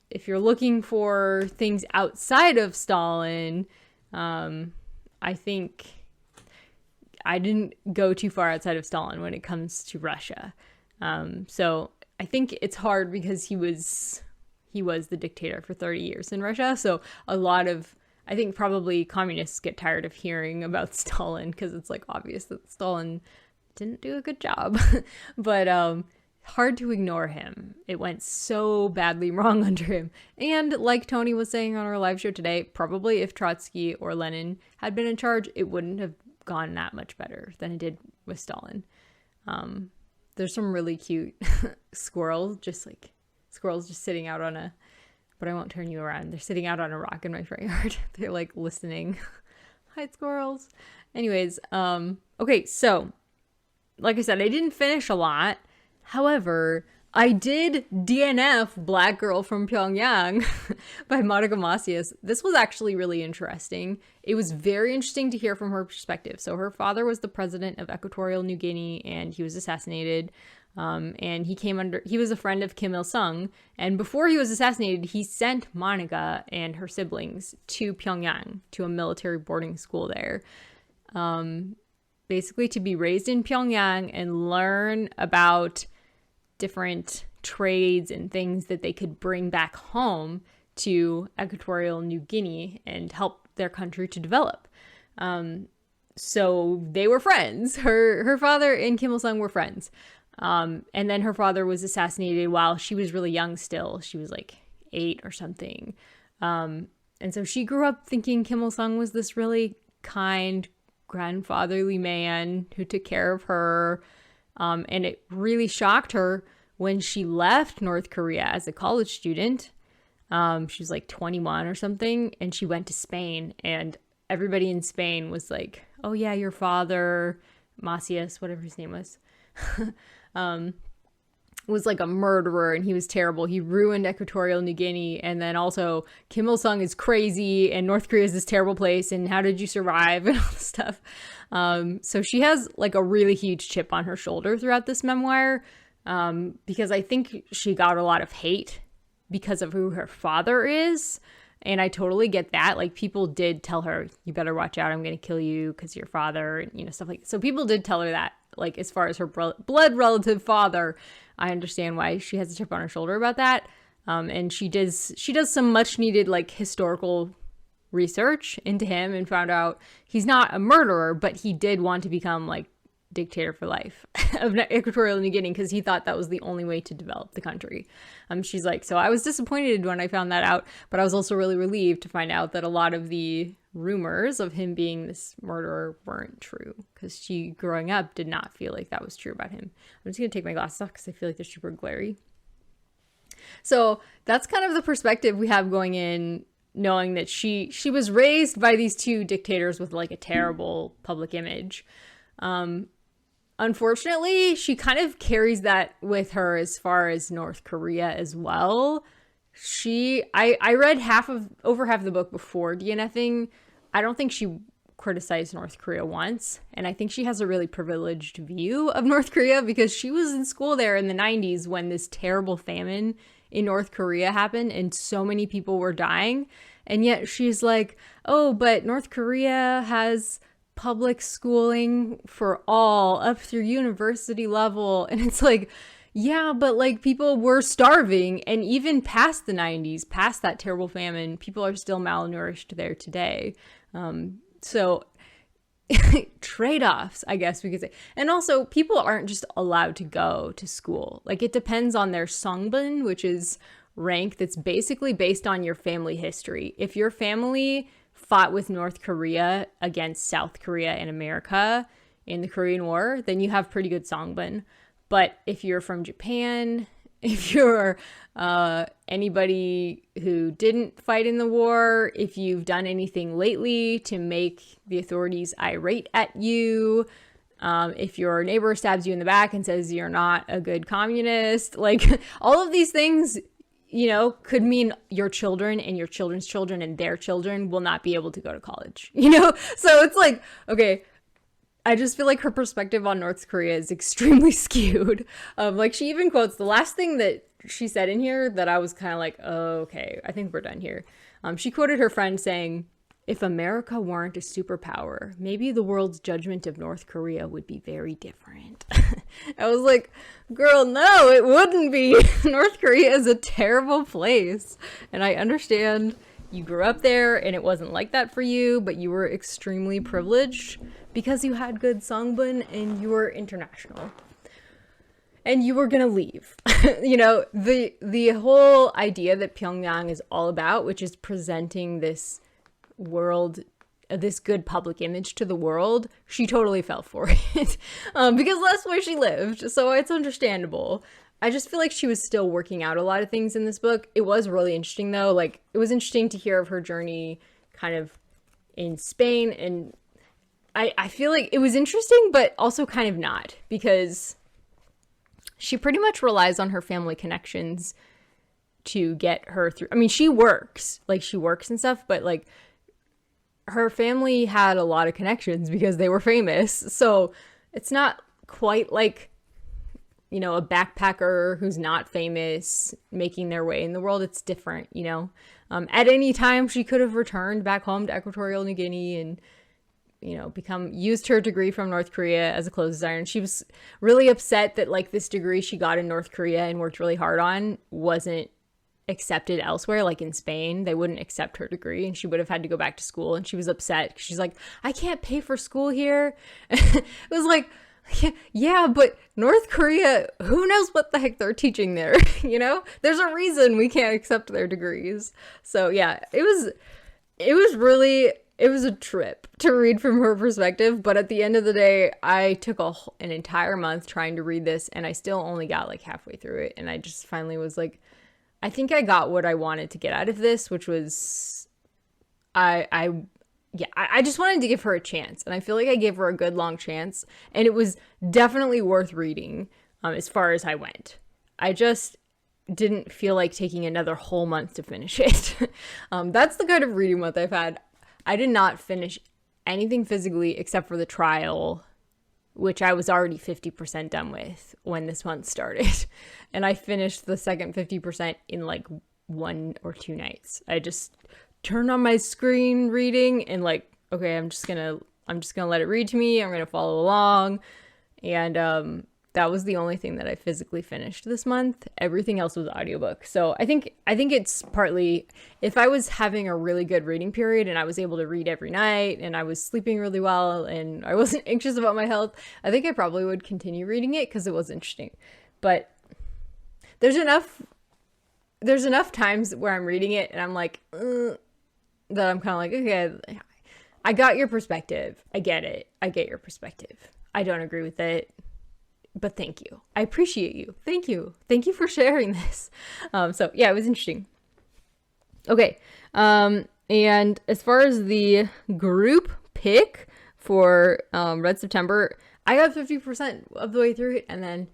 If you're looking for things outside of Stalin, I think I didn't go too far outside of Stalin when it comes to Russia. So I think it's hard because he was the dictator for 30 years in Russia. So I think probably communists get tired of hearing about Stalin because it's like obvious that Stalin didn't do a good job. But hard to ignore him. It went so badly wrong under him. And like Tony was saying on our live show today, probably if Trotsky or Lenin had been in charge, it wouldn't have gone that much better than it did with Stalin. There's some really cute squirrels just sitting out on but I won't turn you around. They're sitting out on a rock in my front yard. They're like listening. Hi, squirrels. Anyways, okay, so like I said, I didn't finish a lot. However, I did DNF Black Girl from Pyongyang by Monica Macias. This was actually really interesting. It was very interesting to hear from her perspective. So her father was the president of Equatorial New Guinea and he was assassinated. And he was a friend of Kim Il-sung. And before he was assassinated, he sent Monica and her siblings to Pyongyang, to a military boarding school there. Basically to be raised in Pyongyang and learn about different trades and things that they could bring back home to Equatorial New Guinea and help their country to develop. So they were friends. Her father and Kim Il-sung were friends. And then her father was assassinated while she was really young still. She was like 8 or something. And so she grew up thinking Kim Il-sung was this really kind, grandfatherly man who took care of her. And it really shocked her when she left North Korea as a college student. She was like 21 or something, and she went to Spain, and everybody in Spain was like, oh yeah, your father, Macias, whatever his name was like a murderer and he was terrible. He ruined Equatorial New Guinea. And then also Kim Il-sung is crazy and North Korea is this terrible place. And how did you survive and all this stuff? So she has like a really huge chip on her shoulder throughout this memoir. Because I think she got a lot of hate because of who her father is. And I totally get that. Like people did tell her, you better watch out. I'm going to kill you because your father, and stuff like that. So people did tell her that. Like as far as her blood relative father, I understand why she has a chip on her shoulder about that. And she does some much needed like historical research into him and found out he's not a murderer, but he did want to become like dictator for life of Equatorial New Guinea because he thought that was the only way to develop the country. She's like, so I was disappointed when I found that out, but I was also really relieved to find out that a lot of the rumors of him being this murderer weren't true because she, growing up, did not feel like that was true about him. I'm just gonna take my glasses off because I feel like they're super glary. So that's kind of the perspective we have going in, knowing that she was raised by these two dictators with like a terrible public image. Unfortunately, she kind of carries that with her as far as North Korea as well. I read over half of the book before DNFing. I don't think she criticized North Korea once. And I think she has a really privileged view of North Korea because she was in school there in the 90s when this terrible famine in North Korea happened and so many people were dying. And yet she's like, oh, but North Korea has public schooling for all up through university level. And it's like, yeah, but like people were starving, and even past the 90s, past that terrible famine, people are still malnourished there today. So trade-offs, I guess we could say. And also people aren't just allowed to go to school. Like it depends on their songbun, which is rank that's basically based on your family history. If your family fought with North Korea against South Korea and America in the Korean War, then you have pretty good songbun. But if you're from Japan, if you're anybody who didn't fight in the war, if you've done anything lately to make the authorities irate at you, If your neighbor stabs you in the back and says you're not a good communist, like all of these things, you know, could mean your children and your children's children and their children will not be able to go to college, you know? So it's like, okay, I just feel like her perspective on North Korea is extremely skewed. Like she even quotes the last thing that she said in here that I was kind of like, oh, okay, I think we're done here. She quoted her friend saying, "If America weren't a superpower, maybe the world's judgment of North Korea would be very different." I was like, girl, no, it wouldn't be. North Korea is a terrible place. And I understand you grew up there and it wasn't like that for you, but you were extremely privileged because you had good songbun and you were international. And you were gonna leave. You know, the whole idea that Pyongyang is all about, which is presenting this world, this good public image to the world, she totally fell for it. Because that's where she lived, so it's understandable. I just feel like she was still working out a lot of things in this book. It was really interesting though. Like, it was interesting to hear of her journey kind of in Spain, and I feel like it was interesting, but also kind of not, because she pretty much relies on her family connections to get her through. I mean, she works and stuff, but like her family had a lot of connections because they were famous. So it's not quite like, you know, a backpacker who's not famous making their way in the world. It's different, you know. At any time, she could have returned back home to Equatorial New Guinea and, you know, used her degree from North Korea as a clothes designer. And she was really upset that like this degree she got in North Korea and worked really hard on wasn't accepted elsewhere. Like in Spain, they wouldn't accept her degree and she would have had to go back to school. And she was upset. She's like, I can't pay for school here. It was like, yeah, but North Korea, who knows what the heck they're teaching there? You know, there's a reason we can't accept their degrees. So yeah, it was a trip to read from her perspective, but at the end of the day, I took an entire month trying to read this, and I still only got like halfway through it, and I just finally was like, I think I got what I wanted to get out of this, which was, I just wanted to give her a chance, and I feel like I gave her a good long chance, and it was definitely worth reading as far as I went. I just didn't feel like taking another whole month to finish it. That's the kind of reading month I've had. I did not finish anything physically except for the trial, which I was already 50% done with when this month started. And I finished the second 50% in like 1 or 2 nights. I just turned on my screen reading and like, okay, I'm just gonna let it read to me. I'm gonna follow along. And that was the only thing that I physically finished this month. Everything else was audiobook. So I think it's partly, if I was having a really good reading period and I was able to read every night and I was sleeping really well and I wasn't anxious about my health, I think I probably would continue reading it because it was interesting. But there's enough times where I'm reading it and I'm like, that I'm kind of like, okay, I got your perspective. I get it. I get your perspective. I don't agree with it. But thank you. I appreciate you. Thank you. Thank you for sharing this. So yeah, it was interesting. Okay. And as far as the group pick for Red September, I got 50% of the way through it and then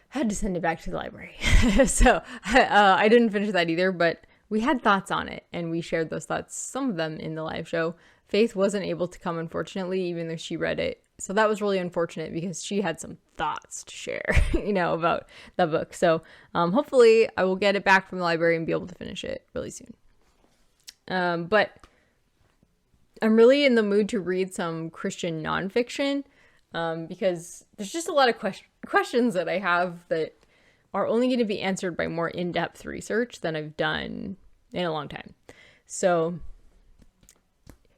had to send it back to the library. So I didn't finish that either, but we had thoughts on it and we shared those thoughts, some of them in the live show. Faith wasn't able to come, unfortunately, even though she read it. So that was really unfortunate because she had some thoughts to share, you know, about the book. So hopefully I will get it back from the library and be able to finish it really soon. But I'm really in the mood to read some Christian nonfiction because there's just a lot of questions that I have that are only going to be answered by more in-depth research than I've done in a long time. So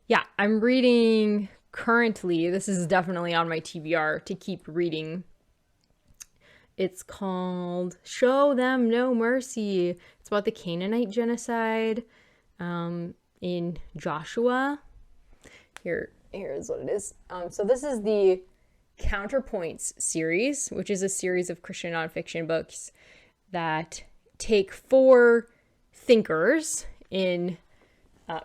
yeah, I'm reading currently, this is definitely on my TBR to keep reading. It's called Show Them No Mercy. It's about the Canaanite genocide in Joshua. Here's what it is. So this is the Counterpoints series, which is a series of Christian nonfiction books that take 4 thinkers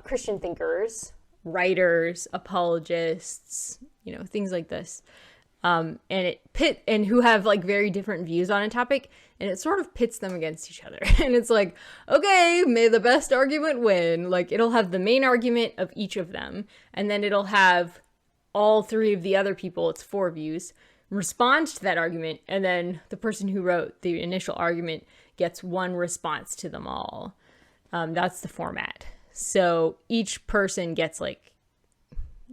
Christian thinkers, writers, apologists, things like this. And who have like very different views on a topic, and it sort of pits them against each other. And it's like, okay, may the best argument win. Like, it'll have the main argument of each of them, and then it'll have all three of the other people, it's 4 views, respond to that argument, and then the person who wrote the initial argument gets one response to them all. That's the format. So each person gets like,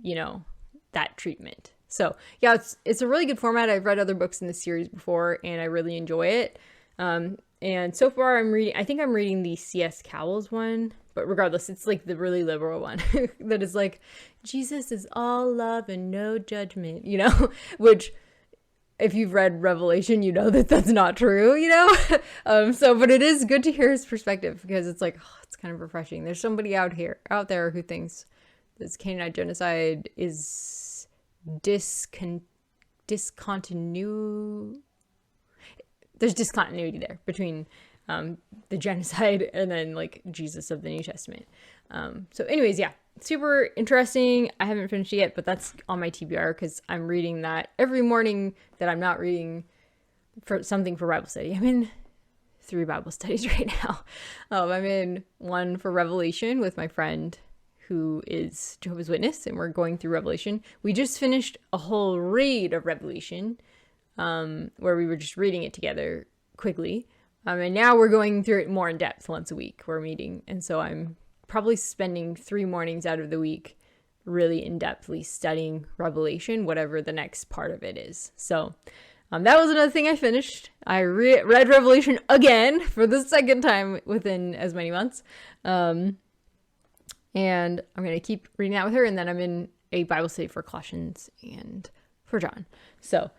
that treatment. So yeah, it's a really good format. I've read other books in the series before, and I really enjoy it. And so far I'm reading the C.S. Cowell's one, but regardless, it's like the really liberal one that is like, Jesus is all love and no judgment, which if you've read Revelation, that that's not true, but it is good to hear his perspective, because it's like, it's kind of refreshing. There's somebody out there who thinks this Canaanite genocide is discontinuity. There's discontinuity there between the genocide and then like Jesus of the New Testament. So anyways, yeah, super interesting. I haven't finished it yet, but that's on my TBR because I'm reading that every morning that I'm not reading for something for Bible study. I'm in 3 Bible studies right now. I'm in one for Revelation with my friend who is Jehovah's Witness, and we're going through Revelation. We just finished a whole read of Revelation, where we were just reading it together quickly. And now we're going through it more in depth once a week. We're meeting. And so I'm probably spending 3 mornings out of the week really in-depthly studying Revelation, whatever the next part of it is. So that was another thing I finished. I read Revelation again for the second time within as many months. And I'm going to keep reading that with her. And then I'm in a Bible study for Colossians and for John. So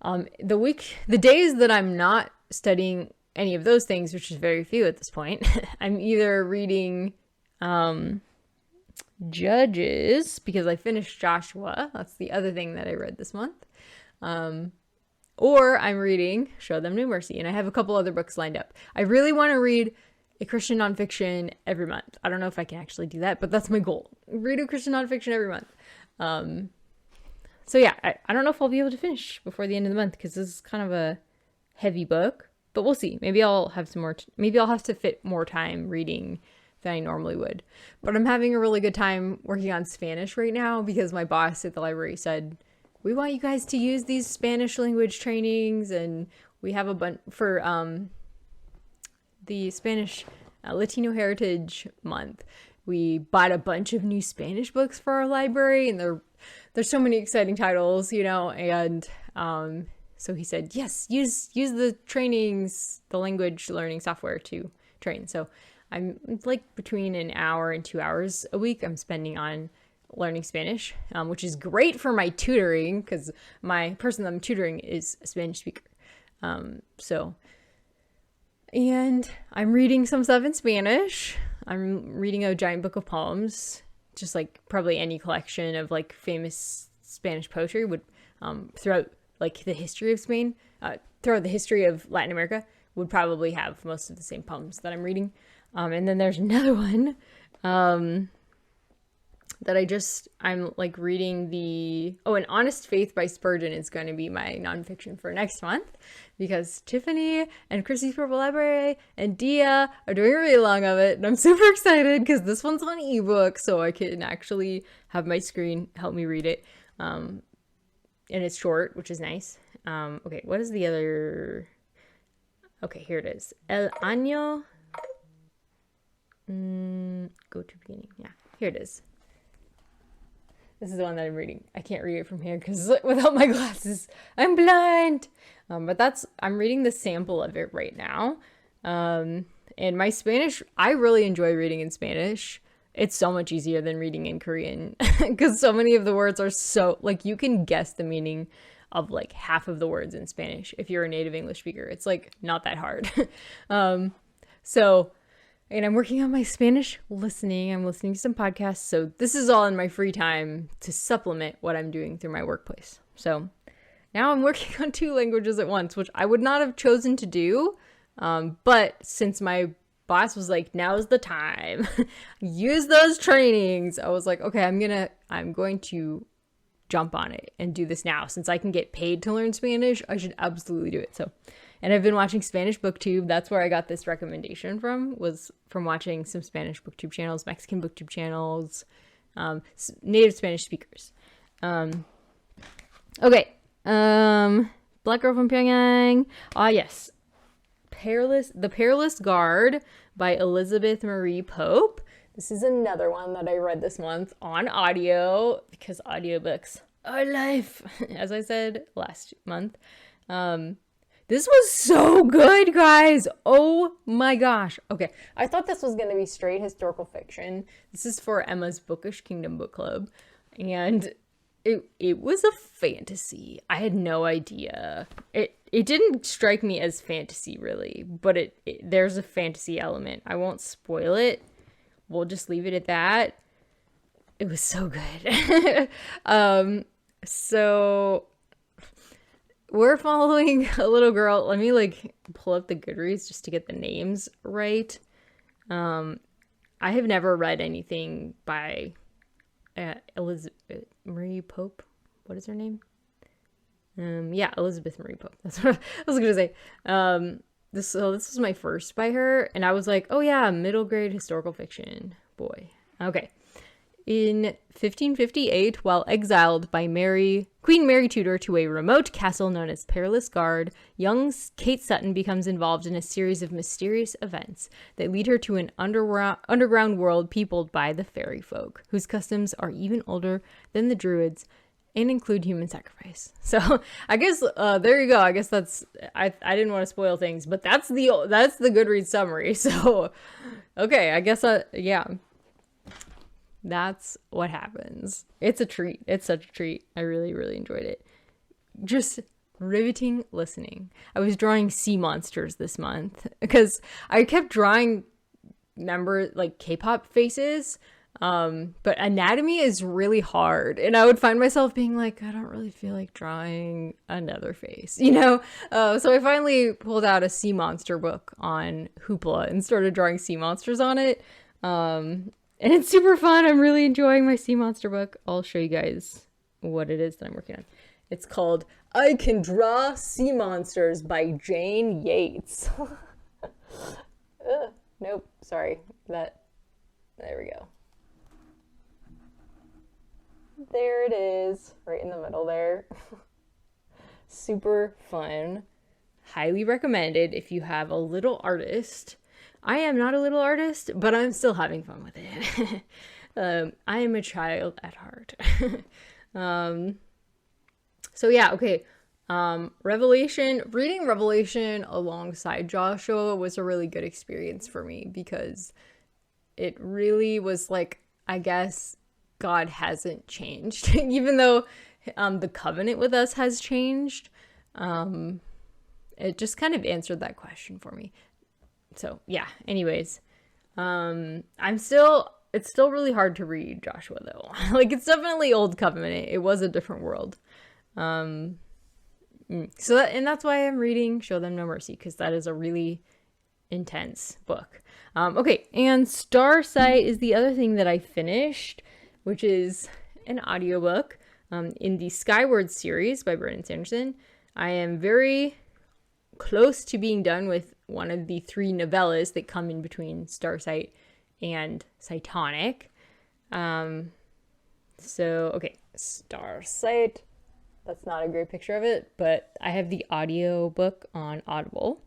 the days that I'm not studying any of those things, which is very few at this point, I'm either reading Judges, because I finished Joshua. That's the other thing that I read this month. Or I'm reading Show Them New Mercy. And I have a couple other books lined up. I really want to read a Christian nonfiction every month. I don't know if I can actually do that, but that's my goal. Read a Christian nonfiction every month. So yeah, I don't know if I'll be able to finish before the end of the month, because this is kind of a heavy book, but we'll see. Maybe I'll have maybe I'll have to fit more time reading than I normally would. But I'm having a really good time working on Spanish right now, because my boss at the library said, we want you guys to use these Spanish language trainings, and we have a bunch for the Spanish Latino Heritage Month. We bought a bunch of new Spanish books for our library, and there's so many exciting titles, and so he said, yes, use the trainings, the language learning software to train. So I'm like between an hour and 2 hours a week I'm spending on learning Spanish, which is great for my tutoring, because my person that I'm tutoring is a Spanish speaker. And I'm reading some stuff in Spanish. I'm reading a giant book of poems, just like probably any collection of like famous Spanish poetry would, throughout like the history of Spain, throughout the history of Latin America, would probably have most of the same poems that I'm reading. And then there's another one that I'm like reading An Honest Faith by Spurgeon is going to be my nonfiction for next month, because Tiffany and Chrissie's Purple Library and Deea are doing a read-along of it, and I'm super excited because this one's on ebook, so I can actually have my screen help me read it. And it's short, which is nice. Okay, what is the other? Okay, here it is. El Año. Go to beginning. Yeah, here it is. This is the one that I'm reading. I can't read it from here because without my glasses, I'm blind. But I'm reading the sample of it right now. And my Spanish, I really enjoy reading in Spanish. It's so much easier than reading in Korean because so many of the words are so, like, you can guess the meaning of like half of the words in Spanish if you're a native English speaker. It's like not that hard. And I'm working on my Spanish listening. I'm listening to some podcasts. So this is all in my free time to supplement what I'm doing through my workplace. So now I'm working on 2 languages at once, which I would not have chosen to do. But since my boss was like, now's the time, use those trainings. I was like, okay, I'm going to jump on it and do this now. Since I can get paid to learn Spanish, I should absolutely do it. So, and I've been watching Spanish BookTube. That's where I got this recommendation from, was from watching some Spanish BookTube channels, Mexican BookTube channels, native Spanish speakers. Okay. Black Girl from Pyongyang. Yes. The Perilous Gard by Elizabeth Marie Pope. This is another one that I read this month on audio, because audiobooks are life, as I said last month. This was so good, guys. Oh my gosh. Okay, I thought this was going to be straight historical fiction. This is for Emma's Bookish Kingdom book club, and it was a fantasy. I had no idea. It didn't strike me as fantasy, really, but there's a fantasy element. I won't spoil it. We'll just leave it at that. It was so good. So we're following a little girl. Let me pull up the Goodreads just to get the names right. I have never read anything by Elizabeth Marie Pope. What is her name? Yeah, Elizabeth Marie Pope. That's what I was gonna say. This was my first by her, and I was like, oh yeah, middle grade historical fiction. Boy. Okay. In 1558, while exiled by Queen Mary Tudor to a remote castle known as Perilous Gard, young Kate Sutton becomes involved in a series of mysterious events that lead her to an underground world peopled by the fairy folk, whose customs are even older than the druids and include human sacrifice. So I guess there you go. I guess I didn't want to spoil things, but that's the Goodreads summary. So okay, I guess yeah. That's what happens. It's a treat. It's such a treat. I really, really enjoyed it. Just riveting listening. I was drawing sea monsters this month because I kept drawing K-pop faces. But anatomy is really hard. And I would find myself being like, I don't really feel like drawing another face, So I finally pulled out a sea monster book on Hoopla and started drawing sea monsters on it. And it's super fun. I'm really enjoying my sea monster book. I'll show you guys what it is that I'm working on. It's called I Can Draw Sea Monsters by Jane Yates. Nope, sorry. There we go. There it is, right in the middle there. Super fun. Highly recommended if you have a little artist. I am not a little artist, but I'm still having fun with it. I am a child at heart. So yeah, okay. Reading Revelation alongside Joshua was a really good experience for me because it really was I guess God hasn't changed, even though the covenant with us has changed. It just kind of answered that question for me. So yeah, anyways, it's still really hard to read Joshua though. It's definitely old covenant. It was a different world. So that's why I'm reading Show Them No Mercy, because that is a really intense book. Okay, and Starsight is the other thing that I finished, which is an audiobook in the Skyward series by Sanderson. I am very close to being done with one of the 3 novellas that come in between Starsight and Cytonic. So, okay, Starsight. That's not a great picture of it, but I have the audio book on Audible.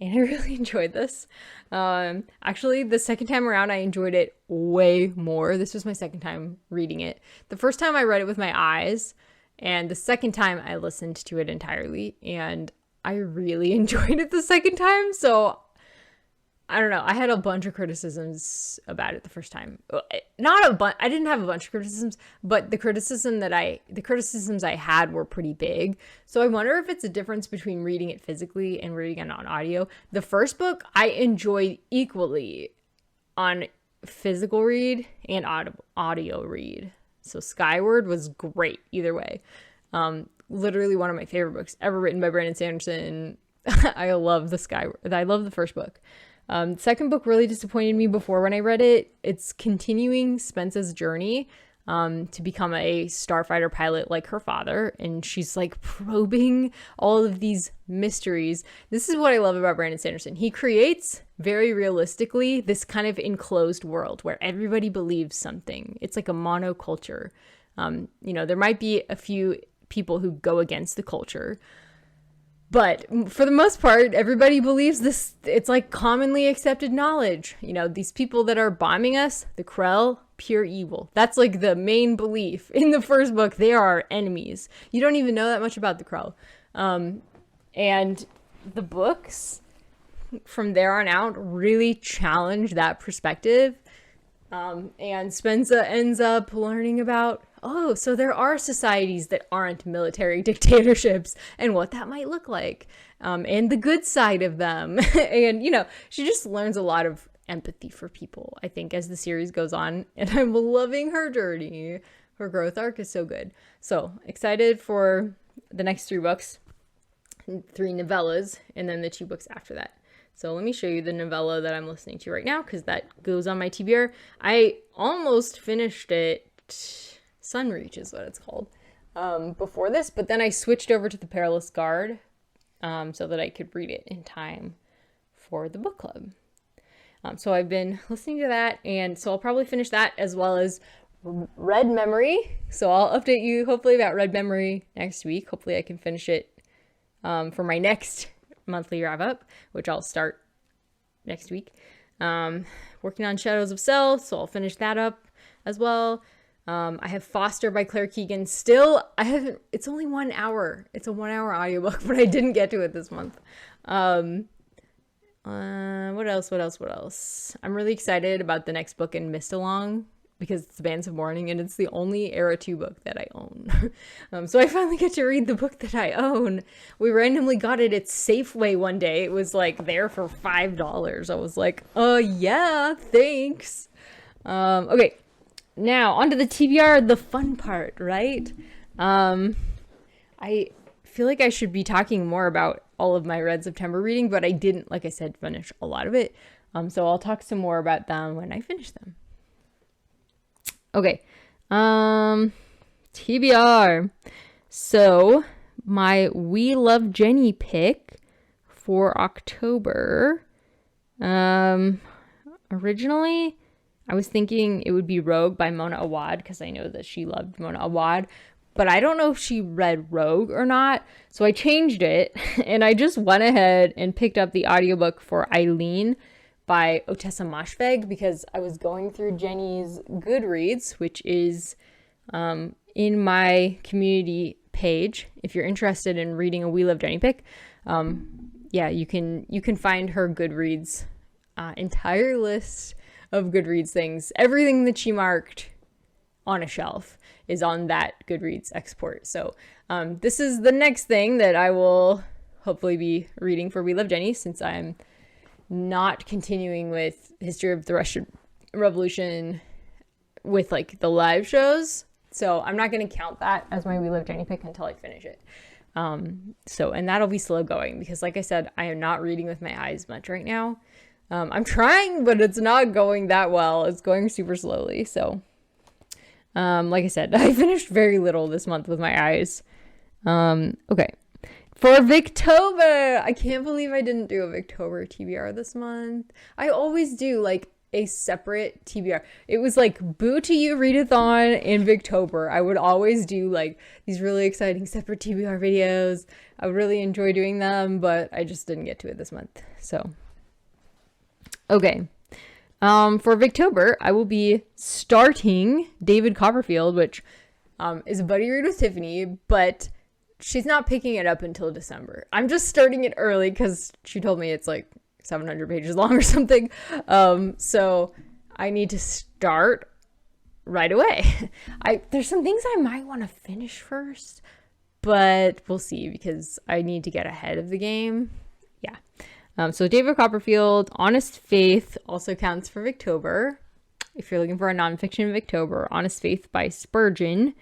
And I really enjoyed this. Actually, the second time around, I enjoyed it way more. This was my second time reading it. The first time I read it with my eyes, and the second time I listened to it entirely, and I really enjoyed it the second time. So I don't know. I had a bunch of criticisms about it the first time. Not a bunch. I didn't have a bunch of criticisms, but the criticisms I had were pretty big. So I wonder if it's a difference between reading it physically and reading it on audio. The first book I enjoyed equally on physical read and audio read. So Skyward was great either way. Literally one of my favorite books ever written by Brandon Sanderson. I love the first book. Second book really disappointed me before when I read it. It's continuing Spence's journey. to become a starfighter pilot like her father. And she's like probing all of these mysteries. This is what I love about Brandon Sanderson. He creates very realistically this kind of enclosed world where everybody believes something. It's like a monoculture. There might be a few people who go against the culture, but for the most part, everybody believes this. It's like commonly accepted knowledge. These people that are bombing us, the Krell, pure evil. That's like the main belief in the first book. They are our enemies. You don't even know that much about the Krell. And the books from there on out really challenge that perspective. And Spencer ends up learning about, so there are societies that aren't military dictatorships and what that might look like, and the good side of them. And, she just learns a lot of empathy for people, I think, as the series goes on. And I'm loving her journey. Her growth arc is so good. So excited for the next 3 books, 3 novellas, and then the 2 books after that. So let me show you the novella that I'm listening to right now, because that goes on my TBR. I almost finished it. Sunreach is what it's called, before this, but then I switched over to the Perilous Gard, so that I could read it in time for the book club. So I've been listening to that, and so I'll probably finish that as well as Red Memory. So I'll update you hopefully about Red Memory next week. Hopefully I can finish it for my next monthly wrap up, which I'll start next week. Working on Shadows of Self, so I'll finish that up as well. I have Foster by Claire Keegan. Still, it's only 1 hour. It's a 1 hour audiobook, but I didn't get to it this month. What else? I'm really excited about the next book in Mistalong, because it's the Bands of Mourning, and it's the only Era 2 book that I own. So I finally get to read the book that I own. We randomly got it at Safeway one day. It was like there for $5. I was like, yeah, thanks. Okay, now onto the TBR, the fun part, right? I feel like I should be talking more about all of my Red September reading, but I didn't, like I said, finish a lot of it. So I'll talk some more about them when I finish them. Okay, TBR. So my We Love Jenny pick for October, originally I was thinking it would be Rogue by Mona Awad, because I know that she loved Mona Awad, but I don't know if she read Rogue or not, so I changed it, and I just went ahead and picked up the audiobook for Eileen by Ottessa Moshfegh, because I was going through Jenny's Goodreads, which is in my community page. If you're interested in reading a We Love Jenny pick, you can find her Goodreads entire list of Goodreads things. Everything that she marked on a shelf is on that Goodreads export. So this is the next thing that I will hopefully be reading for We Love Jenny, since I'm not continuing with History of the Russian Revolution with like the live shows. So I'm not going to count that as my We Love Jenny pick until I finish it. And that'll be slow going, because like I said, I am not reading with my eyes much right now. I'm trying, but it's not going that well. It's going super slowly. So, like I said, I finished very little this month with my eyes. Okay. For Victober, I can't believe I didn't do a Victober TBR this month. I always do like a separate TBR. It was like Boo to You Readathon in Victober. I would always do like these really exciting separate TBR videos. I really enjoy doing them, but I just didn't get to it this month. So, okay. For Victober, I will be starting David Copperfield, which is a buddy read with Tiffany, but she's not picking it up until December. I'm just starting it early because she told me it's like 700 pages long or something. So I need to start right away. There's some things I might want to finish first, but we'll see, because I need to get ahead of the game. Yeah. So David Copperfield, Honest Faith also counts for Victober. If you're looking for a nonfiction Victober, Honest Faith by Spurgeon.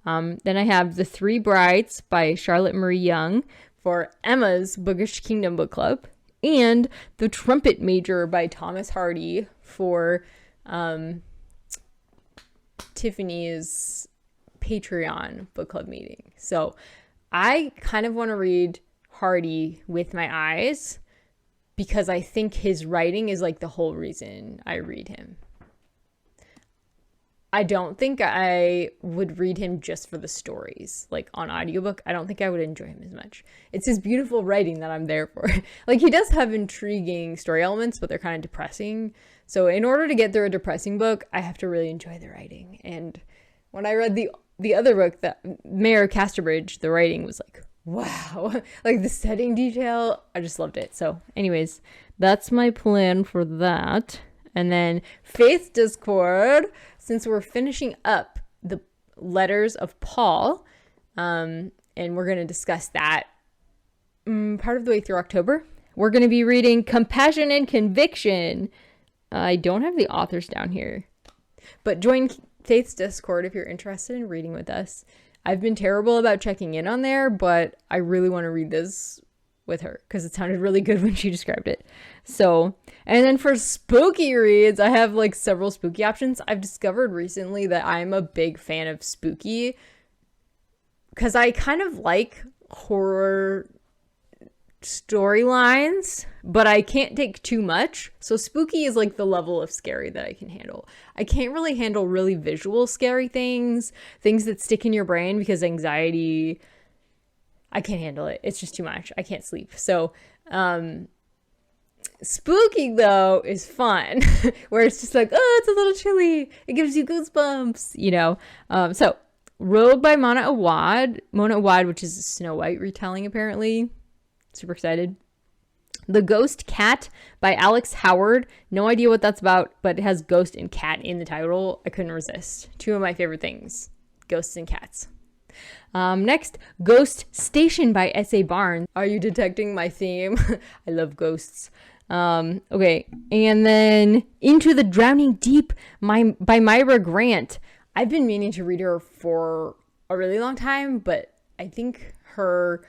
Then I have The Three Brides by Charlotte Marie Young for Emma's Bookish Kingdom Book Club, and The Trumpet Major by Thomas Hardy for Tiffany's Patreon book club meeting. So I kind of want to read Hardy with my eyes because I think his writing is like the whole reason I read him. I don't think I would read him just for the stories, like on audiobook. I don't think I would enjoy him as much. It's his beautiful writing that I'm there for. Like, he does have intriguing story elements, but they're kind of depressing. So in order to get through a depressing book, I have to really enjoy the writing. And when I read the other book, that Mayor Casterbridge, the writing was like, wow. Like the setting detail, I just loved it. So anyways, that's my plan for that. And then Faith Discord, since we're finishing up the letters of Paul, and we're going to discuss that part of the way through October, we're going to be reading Compassion and Conviction. I don't have the authors down here, but join Faith's Discord if you're interested in reading with us. I've been terrible about checking in on there, but I really want to read this with her because it sounded really good when she described it. So, and then for spooky reads, I have like several spooky options. I've discovered recently that I'm a big fan of spooky because I kind of like horror storylines, but I can't take too much. So spooky is like the level of scary that I can handle. I can't really handle really visual scary things that stick in your brain because anxiety, I can't handle it. It's just too much. I can't sleep. So spooky though is fun where it's just like, oh, it's a little chilly, it gives you goosebumps, you know. So Rogue by Mona Awad, which is a Snow White retelling apparently. Super excited. The Ghost Cat by Alex Howard. No idea what that's about, but it has ghost and cat in the title. I couldn't resist. Two of my favorite things, ghosts and cats. Next, Ghost Station by S.A. Barnes. Are you detecting my theme? I love ghosts. Okay, and then Into the Drowning Deep by Myra Grant. I've been meaning to read her for a really long time, but I think her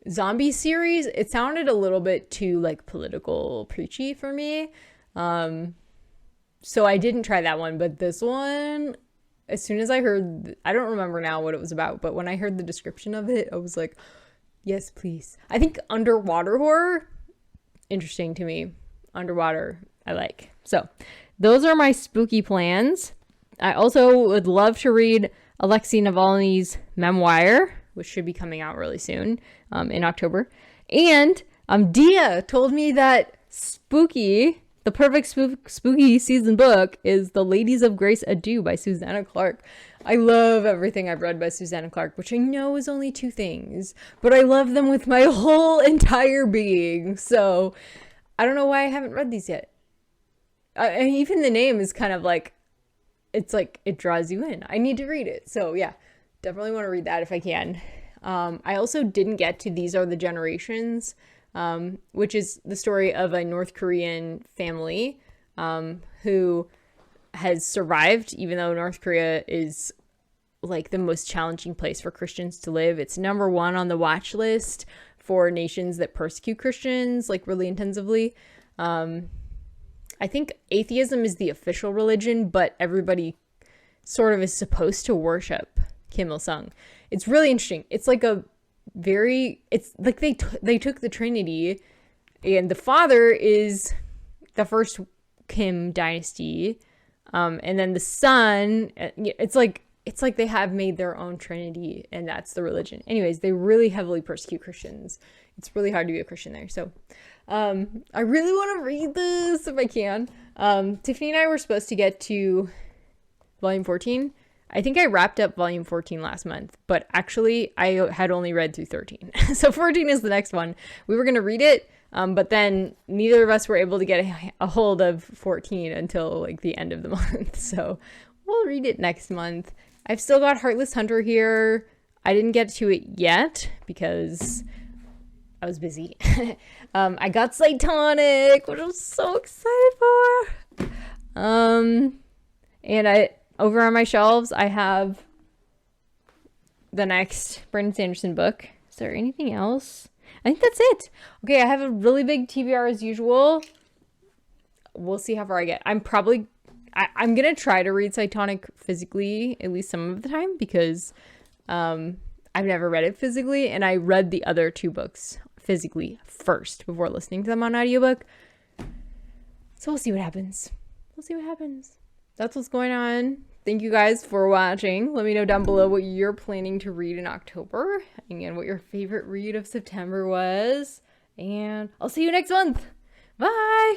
zombie series, it sounded a little bit too like political preachy for me. So I didn't try that one, but this one, as soon as I heard, I don't remember now what it was about, but when I heard the description of it, I was like, yes, please. I think underwater horror, interesting to me. Underwater, I like. So those are my spooky plans. I also would love to read Alexei Navalny's memoir, which should be coming out really soon, in October. And Deea told me that the perfect spooky season book is The Ladies of Grace Adieu by Susanna Clarke. I love everything I've read by Susanna Clarke, which I know is only 2 things, but I love them with my whole entire being. So I don't know why I haven't read these yet. Even the name is kind of like, it's like it draws you in. I need to read it. So yeah, definitely want to read that if I can. I also didn't get to These Are the Generations, which is the story of a North Korean family who has survived, even though North Korea is like the most challenging place for Christians to live. It's number 1 on the watch list for nations that persecute Christians like really intensively. I think atheism is the official religion, but everybody sort of is supposed to worship Kim Il-sung. It's really interesting. It's like it's like they took the Trinity, and the father is the first Kim dynasty, and then the son, it's like they have made their own Trinity, and that's the religion. Anyways, they really heavily persecute Christians. It's really hard to be a Christian there. So I really want to read this if I can. Tiffany and I were supposed to get to volume 14. I think I wrapped up volume 14 last month, but actually I had only read through 13. So 14 is the next one. We were going to read it, but then neither of us were able to get a hold of 14 until like the end of the month. So we'll read it next month. I've still got Heartless Hunter here. I didn't get to it yet because I was busy. I got Satanic, which I'm so excited for. And over on my shelves, I have the next Brandon Sanderson book. Is there anything else? I think that's it. Okay, I have a really big TBR as usual. We'll see how far I get. I'm probably I'm gonna try to read Cytonic physically at least some of the time, because I've never read it physically, and I read the other 2 books physically first before listening to them on audiobook. So we'll see what happens. That's what's going on. Thank you guys for watching. Let me know down below what you're planning to read in October and what your favorite read of September was. And I'll see you next month. Bye!